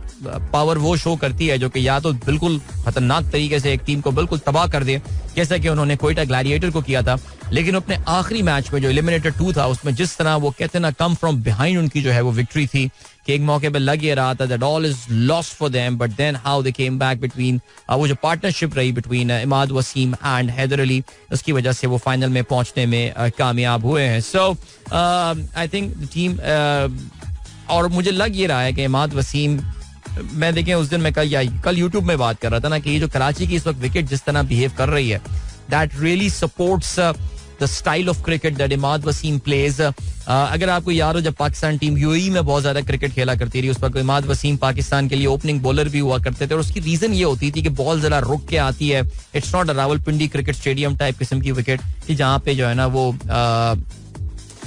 पावर वो शो करती है जो कि या तो बिल्कुल खतरनाक तरीके से एक टीम को बिल्कुल तबाह कर दे, जैसा कि उन्होंने कोयटा ग्लैडिएटर को किया था. लेकिन अपने आखिरी मैच में जो एलिमिनेटर 2 था उसमें जिस तरह वो कहते ना कम फ्रॉम बिहाइंड उनकी जो है वो विक्ट्री थी कि एक मौके पे लग ये रहा था that all is lost for them, but then how they came back between वो जो पार्टनरशिप रही बिटवीन इमाद वसीम एंड हैदर अली, उसकी वजह से वो फाइनल में पहुंचने में कामयाब हुए हैं. सो आई थिंक द टीम और मुझे लग ये रहा है कि इमाद वसीम, मैं देखें उस दिन मैं कल यूट्यूब में बात कर रहा था ना कि ये जो कराची की इस वक्त विकेट जिस तरह बिहेव कर रही है that really supports the style of cricket that Imad Wasim plays. अगर आपको याद हो जब पाकिस्तान टीम यूएई में बहुत ज्यादा क्रिकेट खेला करती रही उस वक्त इमाद वसीम पाकिस्तान के लिए ओपनिंग बॉलर भी हुआ करते थे और उसकी रीजन ये होती थी कि बॉल जरा रुक के आती है. It's not a Rawalpindi cricket stadium type किस्म की विकेट कि जहाँ पे जो है ना वो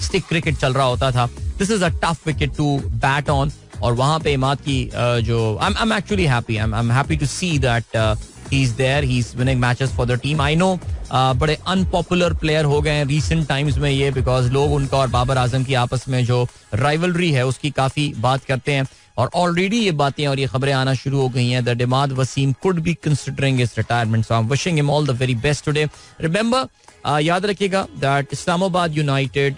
स्टिक क्रिकेट चल रहा होता था. This is a tough wicket to bat on और वहां पे इमाद की जो I am actually happy, I am happy to see that he is there, he is winning matches for the team. I know बड़े अनपॉपुलर प्लेयर हो गए हैं रीसेंट टाइम्स में ये, बिकॉज लोग उनका और बाबर आजम की आपस में जो राइवलरी है उसकी काफी बात करते हैं और ऑलरेडी ये बातें और ये खबरें आना शुरू हो गई हैं that Imad Wasim could be considering his retirement. So I am wishing him all the very best today. Remember, याद रखिएगा दैट इस्लामाबाद यूनाइटेड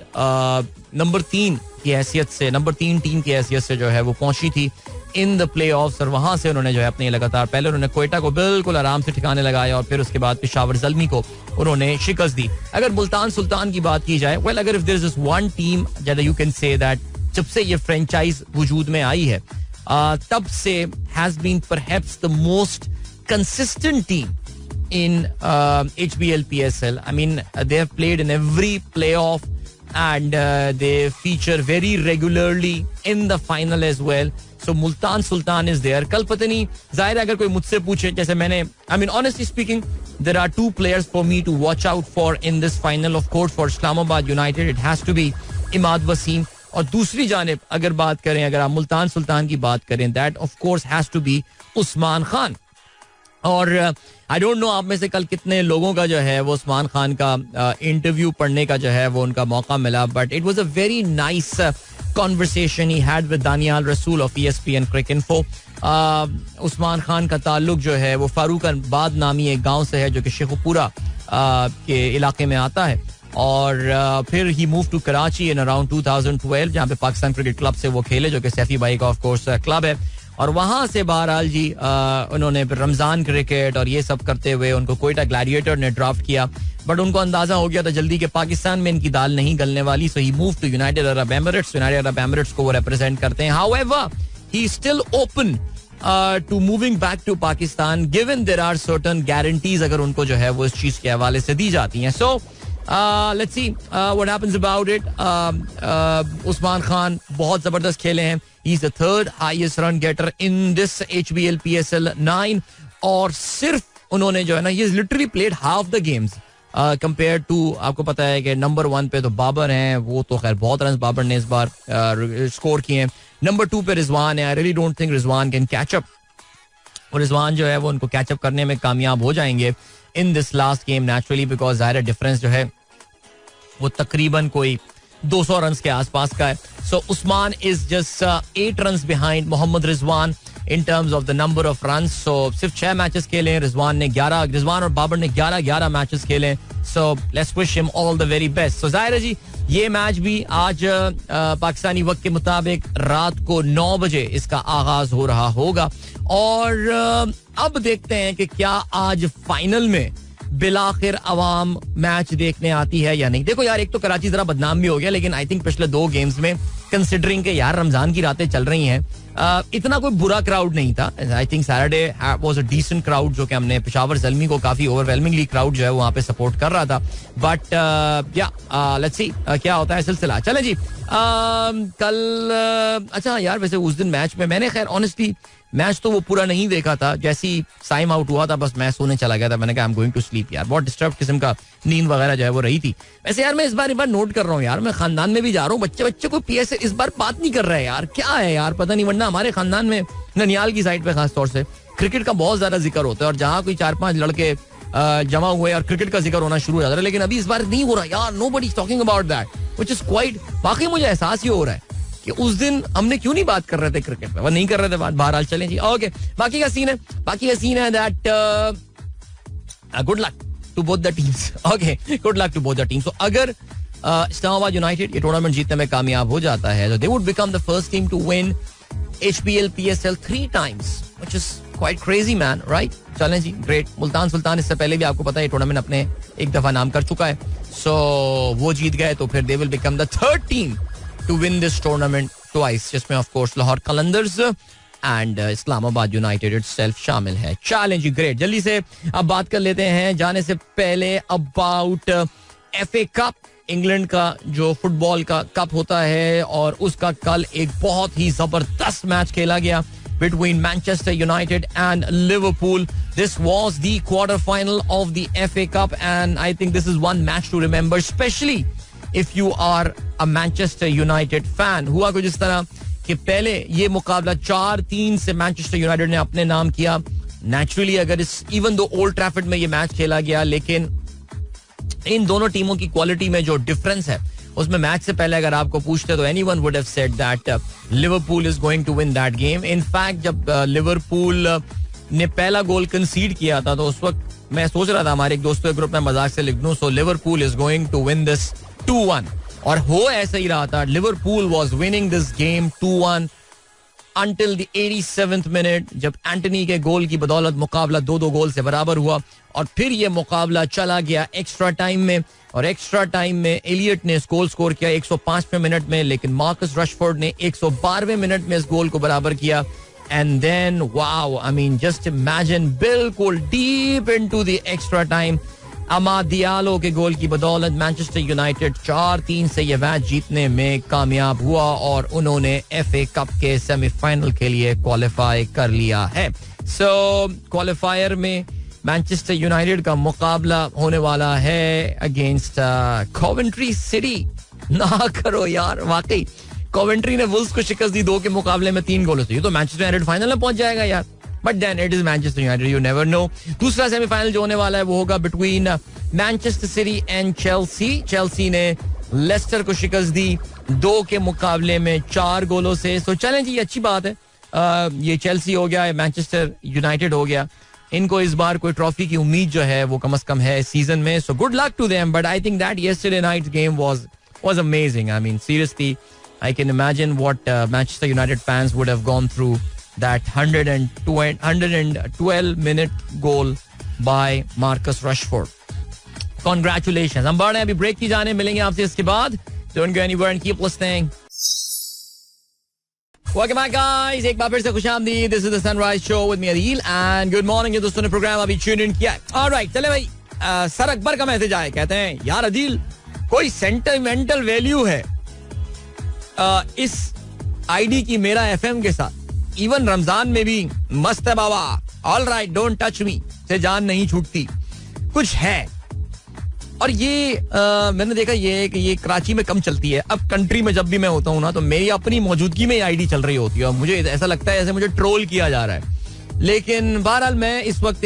नंबर 3 की हैसियत से, नंबर 3 टीम की हैसियत से जो है वो पहुंची थी इन द प्लेऑफ्स और वहां से उन्होंने जो है अपने लगातार पहले उन्होंने कोयटा को बिल्कुल आराम से ठिकाने लगाया और फिर उसके बाद पेशावर ज़ल्मी को उन्होंने शिकस्त दी. अगर मुल्तान सुल्तान की बात की जाए, वेल अगर if there is one team that you can say that जब से ये फ्रेंचाइज वजूद में आई है तब से has been perhaps the most consistent team in HBL PSL. I mean, they have played in every playoff and they feature very regularly in the final as well. So Multan Sultan is there. कल पता नहीं, जाहिर है अगर कोई मुझसे पूछे, जैसे मैंने, I mean honestly speaking, there are 2 players for me to watch out for in this final. Of course, for Islamabad United, it has to be Imad Wasim. और दूसरी जानिब अगर बात करें, अगर आप मुल्तान सुल्तान की बात करें, that of course has to be Usman Khan. और आई डोंट नो आप में से कल कितने लोगों का जो है वो उस्मान खान का इंटरव्यू पढ़ने का जो है वो उनका मौका मिला, but it was a very nice conversation he had with Danyal Rasool of ESPN Cricinfo. Usman Khan का ताल्लुक जो है वो फारूकाबाद नामी एक गांव से है जो कि शेखुपुरा के इलाके में आता है, और फिर he move to Karachi in around 2012 जहाँ पे पाकिस्तान क्रिकेट क्लब से वो खेले जो कि सैफी भाई का ऑफ कोर्स क्लब है. और वहां से बहरहाल जी उन्होंने फिर रमजान क्रिकेट और ये सब करते हुए उनको कोयटा ग्लैडिएटर ने ड्राफ्ट किया, बट उनको अंदाजा हो गया था जल्दी के पाकिस्तान में इनकी दाल नहीं गलने वाली, so he move to United Arab Emirates. United Arab Emirates को वो रिप्रेजेंट करते हैं. However he still open to moving back to Pakistan given there are certain guarantees अगर उनको जो है वो इस चीज के हवाले से दी जाती हैं. So let's see what happens about it. Usman Khan बहुत जबरदस्त खेले हैं. He is the third highest run getter in this HBL PSL 9, और सिर्फ उन्होंने जो है ना ये literally played half the games compare to, आपको पता है कि नंबर 1 पे तो बाबर हैं, वो तो खैर बहुत रन बाबर ने इस बार स्कोर किए हैं. नंबर 2 पे रिजवान है. I really don't think Rizwan can catch up, और रिजवान जो है वो उनको कैचअप करने में कामयाब हो जाएंगे in this last game naturally, because ज़ाहिर डिफरेंस जो है वो तकरीबन कोई 200 रन के आसपास का है. So Usman is just 8 run behind Mohammad Rizwan in terms of the number of run. So सिर्फ 6 मैचेस खेले, रिजवान और बाबर ने 11 मैचेस खेले. So let's wish him all the very best. So जाहिर है जी ये मैच भी आज पाकिस्तानी वक्त के मुताबिक रात को 9 बजे इसका आगाज हो रहा होगा, और अब देखते हैं कि क्या आज फाइनल में बिलाखिर अवाम मैच देखने आती है या नहीं. देखो यार, एक तो कराची जरा बदनाम भी हो गया, लेकिन आई थिंक पिछले 2 गेम्स में कंसिडरिंग के यार रमजान की रातें चल रही हैं, इतना कोई बुरा क्राउड नहीं था. I think Saturday was a decent crowd, जो कि हमने पेशावर ज़ल्मी को काफी ओवरवेलमिंगली क्राउड जो है वहां पे सपोर्ट कर रहा था. बट या लेट्स सी क्या होता है सिलसिला. चले जी कल अच्छा यार, वैसे उस दिन मैच में मैंने खैर ऑनेस्टली मैच तो वो पूरा नहीं देखा था. जैसे ही साइम आउट हुआ था बस मैं सोने चला गया था. मैंने कहा I am going to sleep यार, बहुत डिस्टर्ब किस्म का नींद वगैरह जो है वो रही थी. वैसे यार मैं इस बार नोट कर रहा हूँ यार, मैं खानदान में भी जा रहा हूँ, बच्चे को PSL इस बार बात नहीं कर रहे हैं यार, क्या है यार पता नहीं. वरना हमारे खानदान में ननियाल की साइड पे खास तौर से क्रिकेट का बहुत ज्यादा जिक्र होता है, और जहाँ कोई 4-5 लड़के जमा हुए और क्रिकेट का जिक्र होना शुरू हो जाता है, लेकिन अभी इस बार नहीं हो रहा यार. Nobody is talking about that, which is quite. बाकी मुझे एहसास ये हो रहा है कि उस दिन हमने क्यों नहीं बात कर रहे थे क्रिकेट पे, नहीं कर रहे थे बात. बहरहाल चलें जी. ओके, बाकी का सीन है that good luck to both the teams. Okay, good luck to both the teams. तो अगर इस्लामाबाद यूनाइटेड ये टूर्नामेंट जीतने में कामयाब हो जाता है तो they would become the first team to win HBL PSL 3 times, which is quite crazy man, right? चलें जी, ग्रेट. मुल्तान सुल्तान इससे पहले भी आपको पता है टूर्नामेंट अपने एक दफा नाम कर चुका है, सो वो जीत गए तो फिर they will become the third team to win this tournament twice, जिसमें of course Lahore Qalandars and Islamabad United itself शामिल है. चलें जी, ग्रेट. जल्दी से अब बात कर लेते हैं जाने से पहले अबाउट FA कप. इंग्लैंड का जो फुटबॉल का कप होता है, और उसका कल एक बहुत ही जबरदस्त मैच खेला गया between Manchester United and Liverpool. This was the quarter final of the FA Cup, and I think this is one match to remember, especially if you are a Manchester United fan. हुआ कुछ इस तरह कि पहले ये मुकाबला 4-3 से मैनचेस्टर यूनाइटेड ने अपने नाम किया. नेचुरली अगर इस इवन दो ओल्ड ट्रैफर्ड में ये मैच खेला गया, लेकिन इन दोनों टीमों की क्वालिटी में जो डिफरेंस है उसमें मैच से पहले अगर आपको पूछते तो anyone would have said that Liverpool is going to win that game. In fact जब लिवरपूल ने पहला गोल कंसीड किया था तो उस वक्त मैं सोच रहा था हमारे एक दोस्तों के ग्रुप में मजाक से लिख दूं, so Liverpool is going to win this 2-1, और हो ऐसा ही रहा था. Liverpool was winning this game 2-1 until the 87th minute, जब एंटनी के गोल की बदौलत मुकाबला 2-2 गोल से बराबर हुआ, और फिर ये मुकाबला चला गया एक्स्ट्रा टाइम में, और एक्स्ट्रा टाइम में एलियट ने गोल स्कोर किया 105वें मिनट में, लेकिन मार्कस रशफोर्ड ने 112वें मिनट में इस गोल को बराबर किया. And then wow, I mean just imagine, बिल्कुल deep into the extra time Amad Diallo के गोल की बदौलत मैनचेस्टर यूनाइटेड 4-3 से ये मैच जीतने में कामयाब हुआ, और उन्होंने FA कप के सेमीफाइनल के लिए क्वालिफाई कर लिया है. सो क्वालिफायर में मैनचेस्टर यूनाइटेड का मुकाबला होने वाला है अगेंस्ट कॉवेंट्री सिटी. ना करो यार, वाकई कॉवेंट्री ने वुल्व्स को शिकस्त दी 2 के मुकाबले में 3 गोलों से. ये तो मैनचेस्टर यूनाइटेड फाइनल में पहुंच जाएगा यार. But then it is Manchester United, you never know. दूसरा सेमीफाइनल जो होने वाला है वो होगा between Manchester City and Chelsea. Chelsea ने लेस्टर को शिकस्त दी 2 के मुकाबले में 4 गोलों से. सो चलें जी, अच्छी बात है. ये चेल्सी हो गया, मैनचेस्टर यूनाइटेड हो गया, इनको इस बार कोई ट्रॉफी की उम्मीद जो है वो कम से कम है इस सीजन में. So good luck to them. But I think that yesterday night's game was amazing. I mean seriously, I can imagine what Manchester United fans would have gone through that 112-minute goal by Marcus Rashford. Congratulations. हम बढ़ रहे हैं अभी ब्रेक की जाने, मिलेंगे आपसे इसके बाद. Don't go anywhere and keep listening. Welcome back guys. एक बार फिर से खुशामदीद. This is the Sunrise Show with me Adil and good morning. ये दोस्तों ने प्रोग्राम अभी tune in किया. Alright, चले भाई. सर अकबर का मैसेज आया, कहते हैं यार अदील कोई सेंटिमेंटल वैल्यू है इस आईडी की मेरा एफएम के साथ. इवन रमजान में भी मस्त है बाबा. All right, don't touch me से जान नहीं छूटती, कुछ है. और ये मैंने देखा ये कराची में कम चलती है. अब कंट्री में जब भी मैं होता हूँ ना तो मेरी अपनी मौजूदगी में आईडी चल रही होती है और मुझे ऐसा लगता है जैसे मुझे ट्रोल किया जा रहा है. लेकिन बहरहाल मैं इस वक्त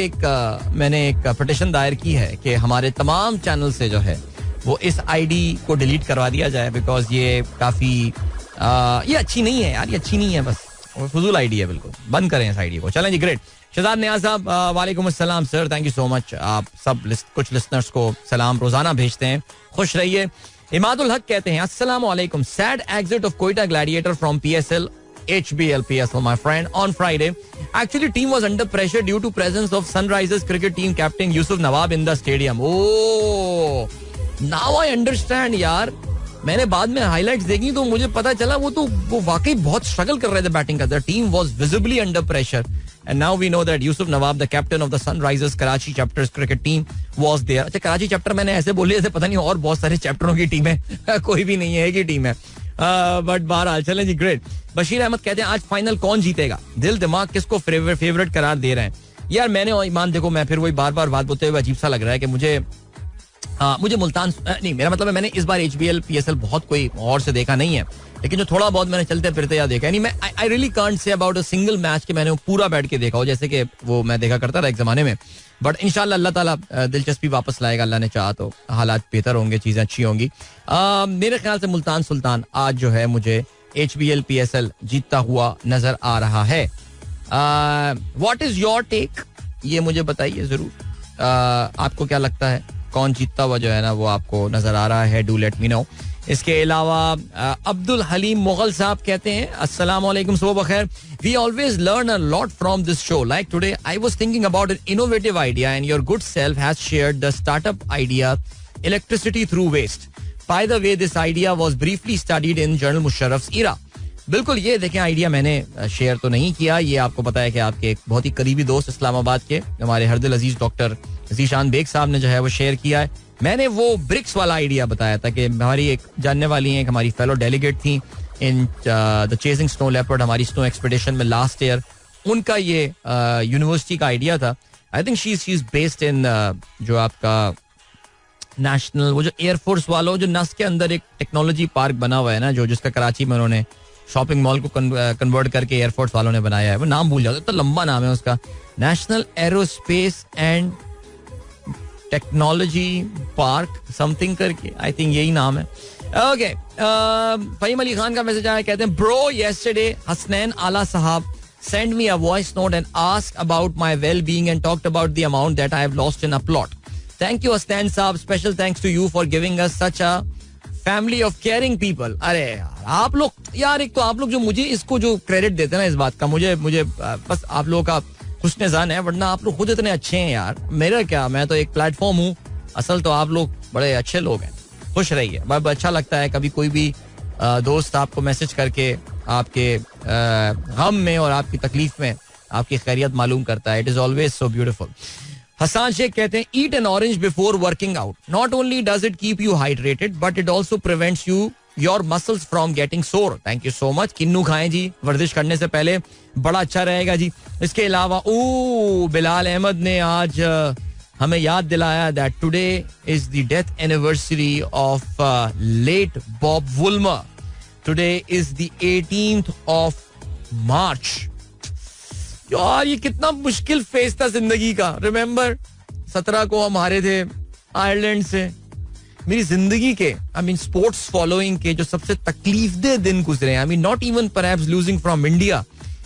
मैंने एक पिटीशन दायर की है कि हमारे तमाम चैनल से जो है वो इस आईडी को डिलीट करवा दिया जाए. बिकॉज ये काफी ये अच्छी नहीं है यार, ये अच्छी नहीं है, बस फजूल आईडी है, बिल्कुल बंद करें इस आईडी को. चलें जी, ग्रेट. शहजाद नियाज साहब, वालेकुम अस्सलाम sir, thank you so much. आप सब कुछ लिसनर्स को सलाम रोजाना भेजते हैं, खुश रहिए. इमादुल हक कहते हैं अस्सलाम वालेकुम, sad exit of Quetta gladiator from PSL HBL PSL my friend on Friday. Actually team was under pressure due to presence of Sunrisers cricket team captain Yusuf Nawab in the stadium. Oh, now I understand यार. मैंने बाद में हाइलाइट्स देखी तो मुझे पता चला वो वाकई बहुत स्ट्रगल कर रहे थे बैटिंग करते. Team was visibly under pressure and now we know that Yousuf Nawab the captain of the Sunrisers Karachi chapters cricket team was there. अच्छा, कराची चैप्टर मैंने ऐसे बोले जैसे पता नहीं और बहुत सारे चैप्टरों की टीम है. कोई भी नहीं है, एक ही टीम है. बट बहरहाल चलें जी, ग्रेट. बशीर अहमद कहते हैं आज फाइनल कौन जीतेगा, दिल दिमाग किसको फेवरेट करार दे रहे हैं. यार मैंने और ईमान, देखो मैं फिर वही बार बार बात बोलते हुए अजीब सा लग रहा है कि मुझे मुल्तान नहीं, मेरा मतलब है मैंने इस बार HBL PSL बहुत कोई और से देखा नहीं है, लेकिन जो थोड़ा बहुत मैंने चलते फिरते या देखा, मैं आई really can't say about a single match कि मैंने वो पूरा बैठ के देखा हो जैसे कि वो मैं देखा करता था एक जमाने में. बट इंशाल्लाह अल्लाह ताला दिलचस्पी वापस लाएगा, अल्लाह ने चाहा तो हालात बेहतर होंगे, चीजें अच्छी होंगी. मेरे ख्याल से मुल्तान सुल्तान आज जो है मुझे HBL PSL जीतता हुआ नजर आ रहा है. व्हाट इज योर टेक, ये मुझे बताइए जरूर. आपको क्या लगता है कौन जीतता हुआ जो है ना वो आपको नजर आ रहा है, डू लेट मी नो. इसके अलावा अब्दुल हलीम मुगल साहब कहते हैं अस्सलाम वालेकुम, सुबह बखैर. We always learn a lot from this show. Like today I was thinking about an innovative idea and your good self has shared the startup idea electricity through waste. By the way this idea was briefly studied in General Musharraf's era. बिल्कुल, ये देखें आइडिया मैंने शेयर तो नहीं किया, ये आपको पता है कि आपके एक बहुत ही करीबी दोस्त इस्लामाबाद के हमारे हरदिल अजीज डॉक्टर जीशान बेग साहब ने जो है वो शेयर किया है. मैंने वो ब्रिक्स वाला आइडिया बताया था कि हमारी एक जानने वाली हैं, एक हमारी फेलो डेलीगेट थी in the chasing snow leopard, हमारी स्नो एक्सपेडिशन में लास्ट ईयर, उनका ये यूनिवर्सिटी का आइडिया था. I think she is based in जो आपका नेशनल, वो जो एयरफोर्स वालों जो नस के अंदर एक टेक्नोलॉजी पार्क बना हुआ है ना, जो जिसका कराची में उन्होंने शॉपिंग मॉल को कन्वर्ट करके एयरफोर्स वालों ने बनाया है. वो नाम भूल जाता, इतना लंबा नाम है उसका, national aerospace and technology park something करके, आई थिंक यही नाम है. ओके, फहीम अली खान का मैसेज आया, कहते हैं ब्रो यस्टरडे हसनैन आला साहब sent me a voice note and asked about my well-being and talked about the amount that I have lost in a plot. Thank you Hasnain साहब, special thanks to you for giving us such a family of caring people. अरे यार आप लोग, यार एक तो आप लोग जो मुझे इसको जो क्रेडिट देते हैं ना इस बात का, मुझे बस आप लोगों का हुस्न ज़ान है, वरना आप लोग खुद इतने अच्छे हैं यार. मेरा क्या, मैं तो एक प्लेटफॉर्म हूँ, असल तो आप लोग बड़े अच्छे लोग हैं. खुश रहिए, बहुत अच्छा लगता है कभी कोई भी दोस्त आपको मैसेज करके आपके गम में और आपकी तकलीफ में आपकी खैरियत मालूम करता है. It is always so beautiful. Hasan Sheikh कहते हैं eat an orange before working out. Not only does it keep you hydrated but it also prevents you your muscles from getting sore. Thank you so much. किन्नू खाएं जी वर्जिश करने से पहले, बड़ा अच्छा रहेगा जी. इसके अलावा बिलाल अहमद ने आज हमें याद दिलाया that today is the death anniversary of late Bob Woolmer. Today is the 18th of March. यार ये कितना मुश्किल फेस था जिंदगी का. रिमेंबर 17 को हम हारे थे आयरलैंड से. मेरी जिंदगी के स्पोर्ट्स फॉलोइंग के जो सबसे तकलीफदेह दिन गुजरे. Not even perhaps losing from India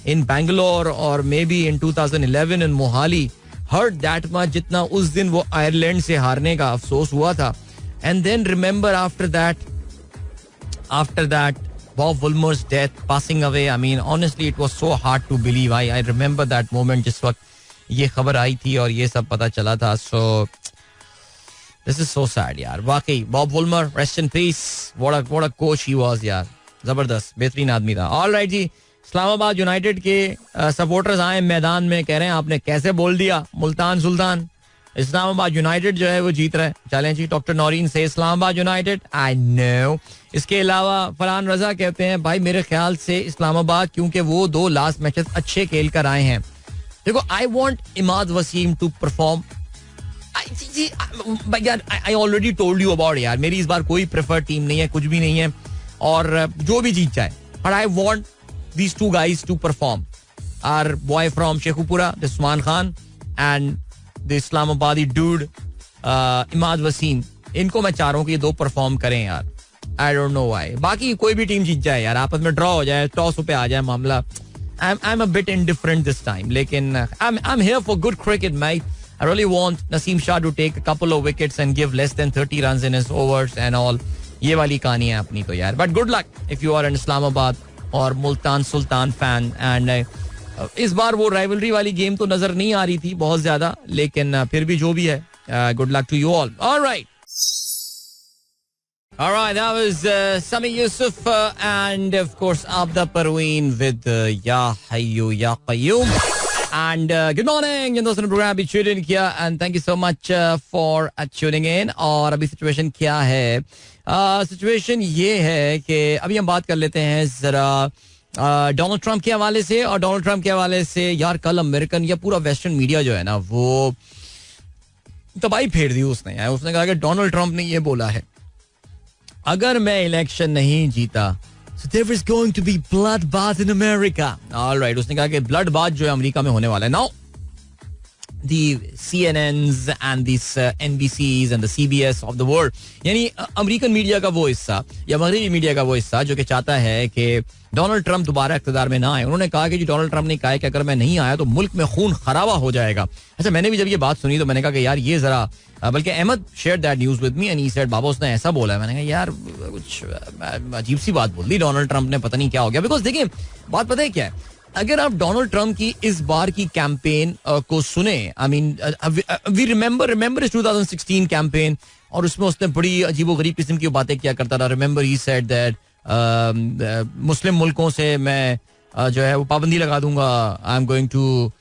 in Bangalore और maybe in 2011 in Mohali hurt that much जितना उस दिन वो आयरलैंड से हारने का अफसोस हुआ था. And then remember after that Bob Woolmer's death, passing away. Honestly, it was so hard to believe. I remember that moment जिस वक्त ये खबर आई थी और ये सब पता चला था. So this is so sad यार. वाकई Bob Woolmer, rest in peace. What a coach he was यार. जबरदस्त, बेहतरीन आदमी था. All right जी, इस्लामाबाद यूनाइटेड के सपोर्टर्स आए मैदान में, कह रहे हैं आपने कैसे बोल दिया मुल्तान सुल्तान. इस्लामाबाद यूनाइटेड जो है वो जीत रहा है. चलें जी, डॉक्टर नौरीन से इस्लामाबाद यूनाइटेड आई नो. इसके अलावा फरहान रजा कहते हैं भाई मेरे ख्याल से इस्लामाबाद, क्योंकि वो 2 लास्ट मैचेस अच्छे खेल कर आए हैं. देखो I want Imad Wasim to perform. I already told you about यार, मेरी इस बार कोई प्रेफर्ड टीम नहीं है, कुछ भी नहीं है, और जो भी जीत जाए. But I want these 2 guys to perform. Our boy from Shekhupura, Usman Khan, and the Islamabadi dude, Imad Wasim. इनको मैं चाह रहा हूँ कि ये 2 परफॉर्म करें यार. I don't know why. बाकी कोई भी टीम जीत जाए यार, आपस में ड्रॉ हो जाए, टॉस पे आ जाए मामला. I'm a bit indifferent this time. लेकिन I'm here for good cricket, mate. I really want Naseem Shah to take a couple of wickets and give less than 30 runs in his overs and all. ये वाली कहानी है अपनी तो यार. But good luck if you are in Islamabad और मुल्तान सुल्तान फैन. एंड इस बार वो राइवलरी वाली गेम तो नजर नहीं आ रही थी बहुत ज्यादा, लेकिन फिर भी जो भी है, good luck to you all. Alright, that was Sami Yusuf and of course Abda Parveen with Ya Hayyu Ya Qayyum. And good morning जिन दोस्तों ने प्रोग्राम अभी ट्यून इन किया, and thank you so much for tuning in. और अभी सिचुएशन क्या है? सिचुएशन ये है कि अभी हम बात कर लेते हैं जरा डोनाल्ड ट्रंप के हवाले से. और डोनाल्ड ट्रंप के हवाले से यार, कल अमेरिकन या पूरा वेस्टर्न मीडिया जो है ना, वो तबाही फेर दी उसने. उसने कहा कि डोनाल्ड ट्रंप ने ये बोला है, अगर मैं इलेक्शन नहीं जीता so there is going to be bloodbath in America. All right, उसने कहा कि ब्लड बाथ जो है अमेरिका में होने वाला है. Now the CNNs and these NBCs and the CBS of the world, यानी अमेरिकन मीडिया का वो हिस्सा या मगरबी मीडिया का वो हिस्सा जो कि चाहता है कि डोनाल्ड ट्रंप दोबारा इख्तियार में ना आए. उन्होंने कहा कि जी डोनाल्ड ट्रंप ने कहा है कि अगर मैं नहीं आया तो मुल्क में खून खराबा हो जाएगा. अच्छा, मैंने भी जब ये बात सुनी तो मैंने कहा कि यार ये जरा, बल्कि Ahmad share that news with me and he said बाबा उसने ऐसा बोला है. मैंने कहा यार कुछ अजीब सी बात बोल दी डोनाल्ड ट्रंप ने, पता नहीं क्या हो गया. बिकॉज देखिए बात पता है क्या है, अगर आप डोनाल्ड ट्रंप की इस बार की कैंपेन को सुने, वी रिमेंबर इस 2016 कैंपेन, और उसमें उसने बड़ी अजीबोगरीब किस्म की बातें किया करता था. रिमेंबर ही सेड दैट मुस्लिम मुल्कों से मैं जो है वो पाबंदी लगा दूंगा. I am going to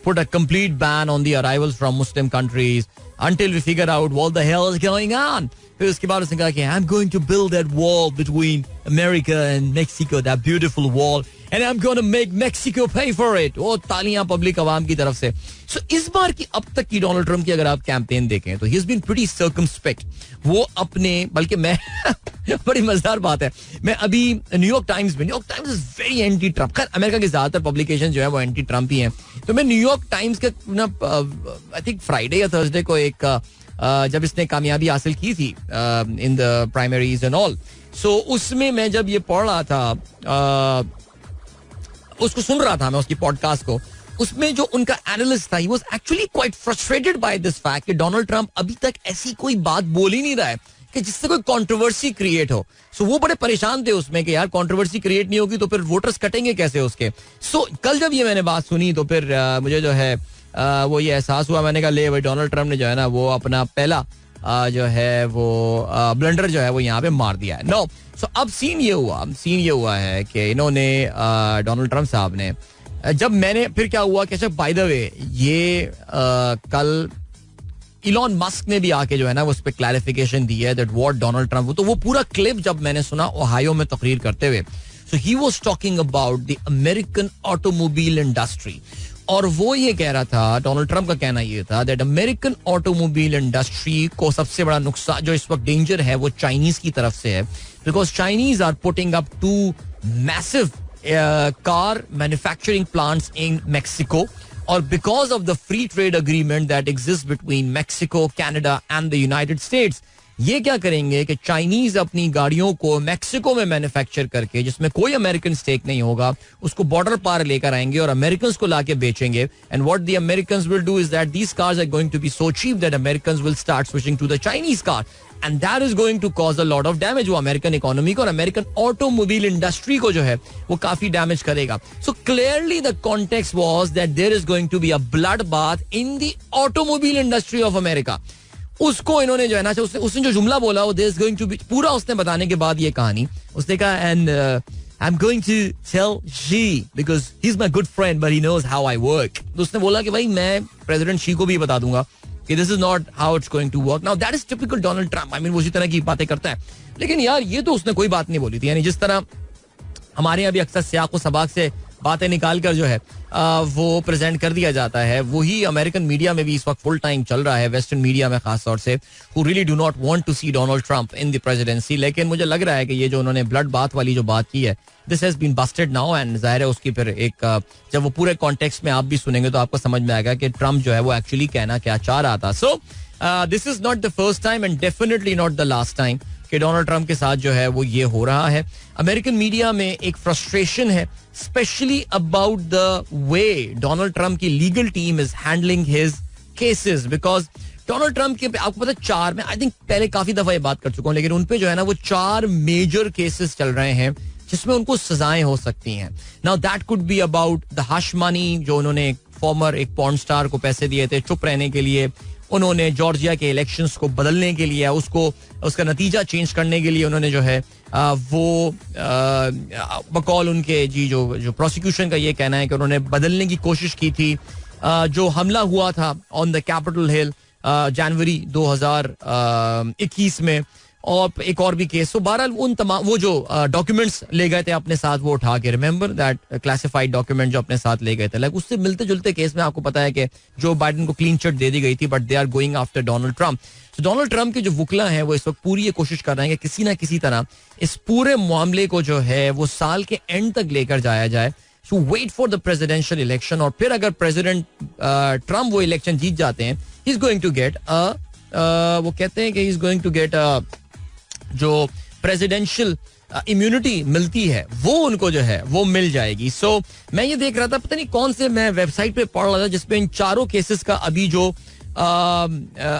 put a complete ban on the arrivals from Muslim countries until we figure out what the hell is going on. फिर उसके बाद उसने कहा कि I'm going to build that wall between America and Mexico, that beautiful wall, and I'm going to make Mexico pay for it. वो तालियां पब्लिक आवाम की तरफ से. So इस बार की अब तक की डोनाल्ड ट्रंप की अगर आप कैंपेन देखें तो he has been pretty circumspect. वो अपने, बल्कि मैं बड़ी मजेदार बात है, मैं अभी New York times is very anti Trump. खैर अमेरिका की ज्यादातर पब्लिकेशन जो है वो एंटी ट्रंप ही हैं. तो मैं न्यूयॉर्क टाइम्स के ना आई थिंक फ्राइडे या थर्सडे को एक जब इसने कामयाबी हासिल की थी in the primaries and all, so उसमें मैं जब ये पढ़ रहा था, उसको सुन रहा था मैं उसकी पॉडकास्ट को, उसमें जो उनका एनालिस्ट था, he was actually quite frustrated by this fact कि डोनाल्ड ट्रंप अभी तक ऐसी कोई बात बोल ही नहीं रहा है कि जिससे कोई कंट्रोवर्सी क्रिएट हो. सो वो बड़े परेशान थे उसमें कि यार कंट्रोवर्सी क्रिएट नहीं होगी तो फिर वोटर्स कटेंगे कैसे उसके. सो कल जब ये मैंने बात सुनी तो फिर मुझे जो है वो ये एहसास हुआ, मैंने कहा ले भाई डोनाल्ड ट्रंप ने जो है ना वो अपना पहला जो है वो ब्लंडर जो है वो यहाँ पे मार दिया है. नो, सो अब सीन ये हुआ है कि इन्होंने डोनाल्ड ट्रंप साहब ने, जब मैंने फिर क्या हुआ कि बाय द वे ये कल इलॉन मस्क ने भी आके जो है ना उस पर क्लैरिफिकेशन दी है दैट व्हाट डोनाल्ड ट्रंप, तो वो पूरा क्लिप जब मैंने सुना ओहायो में तकरीर करते हुए, so he was talking about the American automobile industry. और वो ये कह रहा था, डोनाल्ड ट्रंप का कहना ये था दैट अमेरिकन ऑटोमोबाइल इंडस्ट्री को सबसे बड़ा नुकसान जो इस वक्त डेंजर है वो चाइनीज की तरफ से है, because Chinese are putting up to massive car manufacturing plants in Mexico. और because of the free trade agreement that exist between Mexico, Canada and the United States, ये क्या करेंगे कि चाइनीज अपनी गाड़ियों को मेक्सिको में मैन्युफैक्चर करके, जिसमें कोई अमेरिकन स्टेक नहीं होगा, उसको बॉर्डर पार लेकर आएंगे और अमेरिकन्स को लाके बेचेंगे. And what the Americans will do is that these cars are going to be so cheap that Americans will start switching to the Chinese car. And that is going to cause a lot of damage. वो अमेरिकन इकोनॉमी को और अमेरिकन ऑटोमोबाइल इंडस्ट्री को जो है वो काफी डैमेज करेगा. So clearly the context was that there is going to be a bloodbath in the automobile industry of America. उसको इन्होंने जो है ना, उसने जो जुमला बोला वो there is going to be, पूरा उसने बताने के बाद ये कहानी उसने कहा, and I am going to tell she because he is my good friend but he knows how I work. तो उसने बोला कि भाई मैं प्रेसिडेंट शी को भी बता दूंगा कि this is not how it's going to work. Now that is typical Donald Trump. I mean वो उसी तरह की बातें करता है. लेकिन यार ये तो उसने कोई बात नहीं बोली थी. यानी जिस तरह हमारे यहाँ भी अक्सर सियाक व सबाक से बातें निकाल कर जो है वो प्रेजेंट कर दिया जाता है, वही अमेरिकन मीडिया में भी इस वक्त फुल टाइम चल रहा है, वेस्टर्न मीडिया में खास तौर से, who really do not want to see Donald Trump in the presidency. लेकिन मुझे लग रहा है कि ये जो उन्होंने ब्लड बाथ वाली जो बात की है, this has been busted now. And जाहिर है उसकी फिर एक जब वो पूरे कॉन्टेक्स्ट में आप भी सुनेंगे तो आपको समझ में आएगा कि ट्रम्प जो है वो एक्चुअली कहना क्या चाह रहा था. So this is not the first time and definitely not the last time कि डोनाल्ड ट्रम्प के साथ जो है वो ये हो रहा है. अमेरिकन मीडिया में एक फ्रस्ट्रेशन है, specially about the way Donald Trump की legal team is handling his cases. Because Donald Trump के, आपको पता है, 4, मैं आई थिंक पहले काफी दफा ये बात कर चुका हूं, लेकिन उनपे जो है ना वो 4 मेजर केसेस चल रहे हैं जिसमें उनको सजाएं हो सकती हैं. Now that could be about the hush money, जो उन्होंने एक पॉर्न स्टार को पैसे दिए थे चुप रहने के लिए. उन्होंने जॉर्जिया के इलेक्शंस को बदलने के लिए, उसका नतीजा चेंज करने के लिए उन्होंने जो है वो बकौल उनके जो प्रोसिक्यूशन का ये कहना है कि उन्होंने बदलने की कोशिश की थी. जो हमला हुआ था ऑन द कैपिटल हिल जनवरी 2021 में, और एक और भी केस. तो बहरहाल उन तमाम वो जो डॉक्यूमेंट्स ले गए थे अपने साथ वो उठा के, रिमेंबर दैट क्लासिफाइड डॉक्यूमेंट जो अपने साथ ले गए थे, लाइक उससे मिलते जुलते केस में आपको पता है कि जो बाइडेन को क्लीन चिट दे दी गई थी, but they are going after Donald Trump. तो डोनाल्ड ट्रम्प के जो वुकला हैं वो इस वक्त पूरी ये कोशिश कर रहे हैं कि किसी ना किसी तरह इस पूरे मामले को जो है वो साल के एंड तक लेकर जाया जाए. So wait for the presidential election, और फिर अगर प्रेसिडेंट ट्रम्प वो इलेक्शन जीत जाते हैं, he is going to get वो कहते हैं कि he is going to get जो प्रेसिडेंशियल इम्यूनिटी मिलती है वो उनको जो है वो मिल जाएगी. सो मैं ये देख रहा था, पता नहीं कौन से मैं वेबसाइट पे पढ़ रहा था, जिसपे इन 4 केसेस का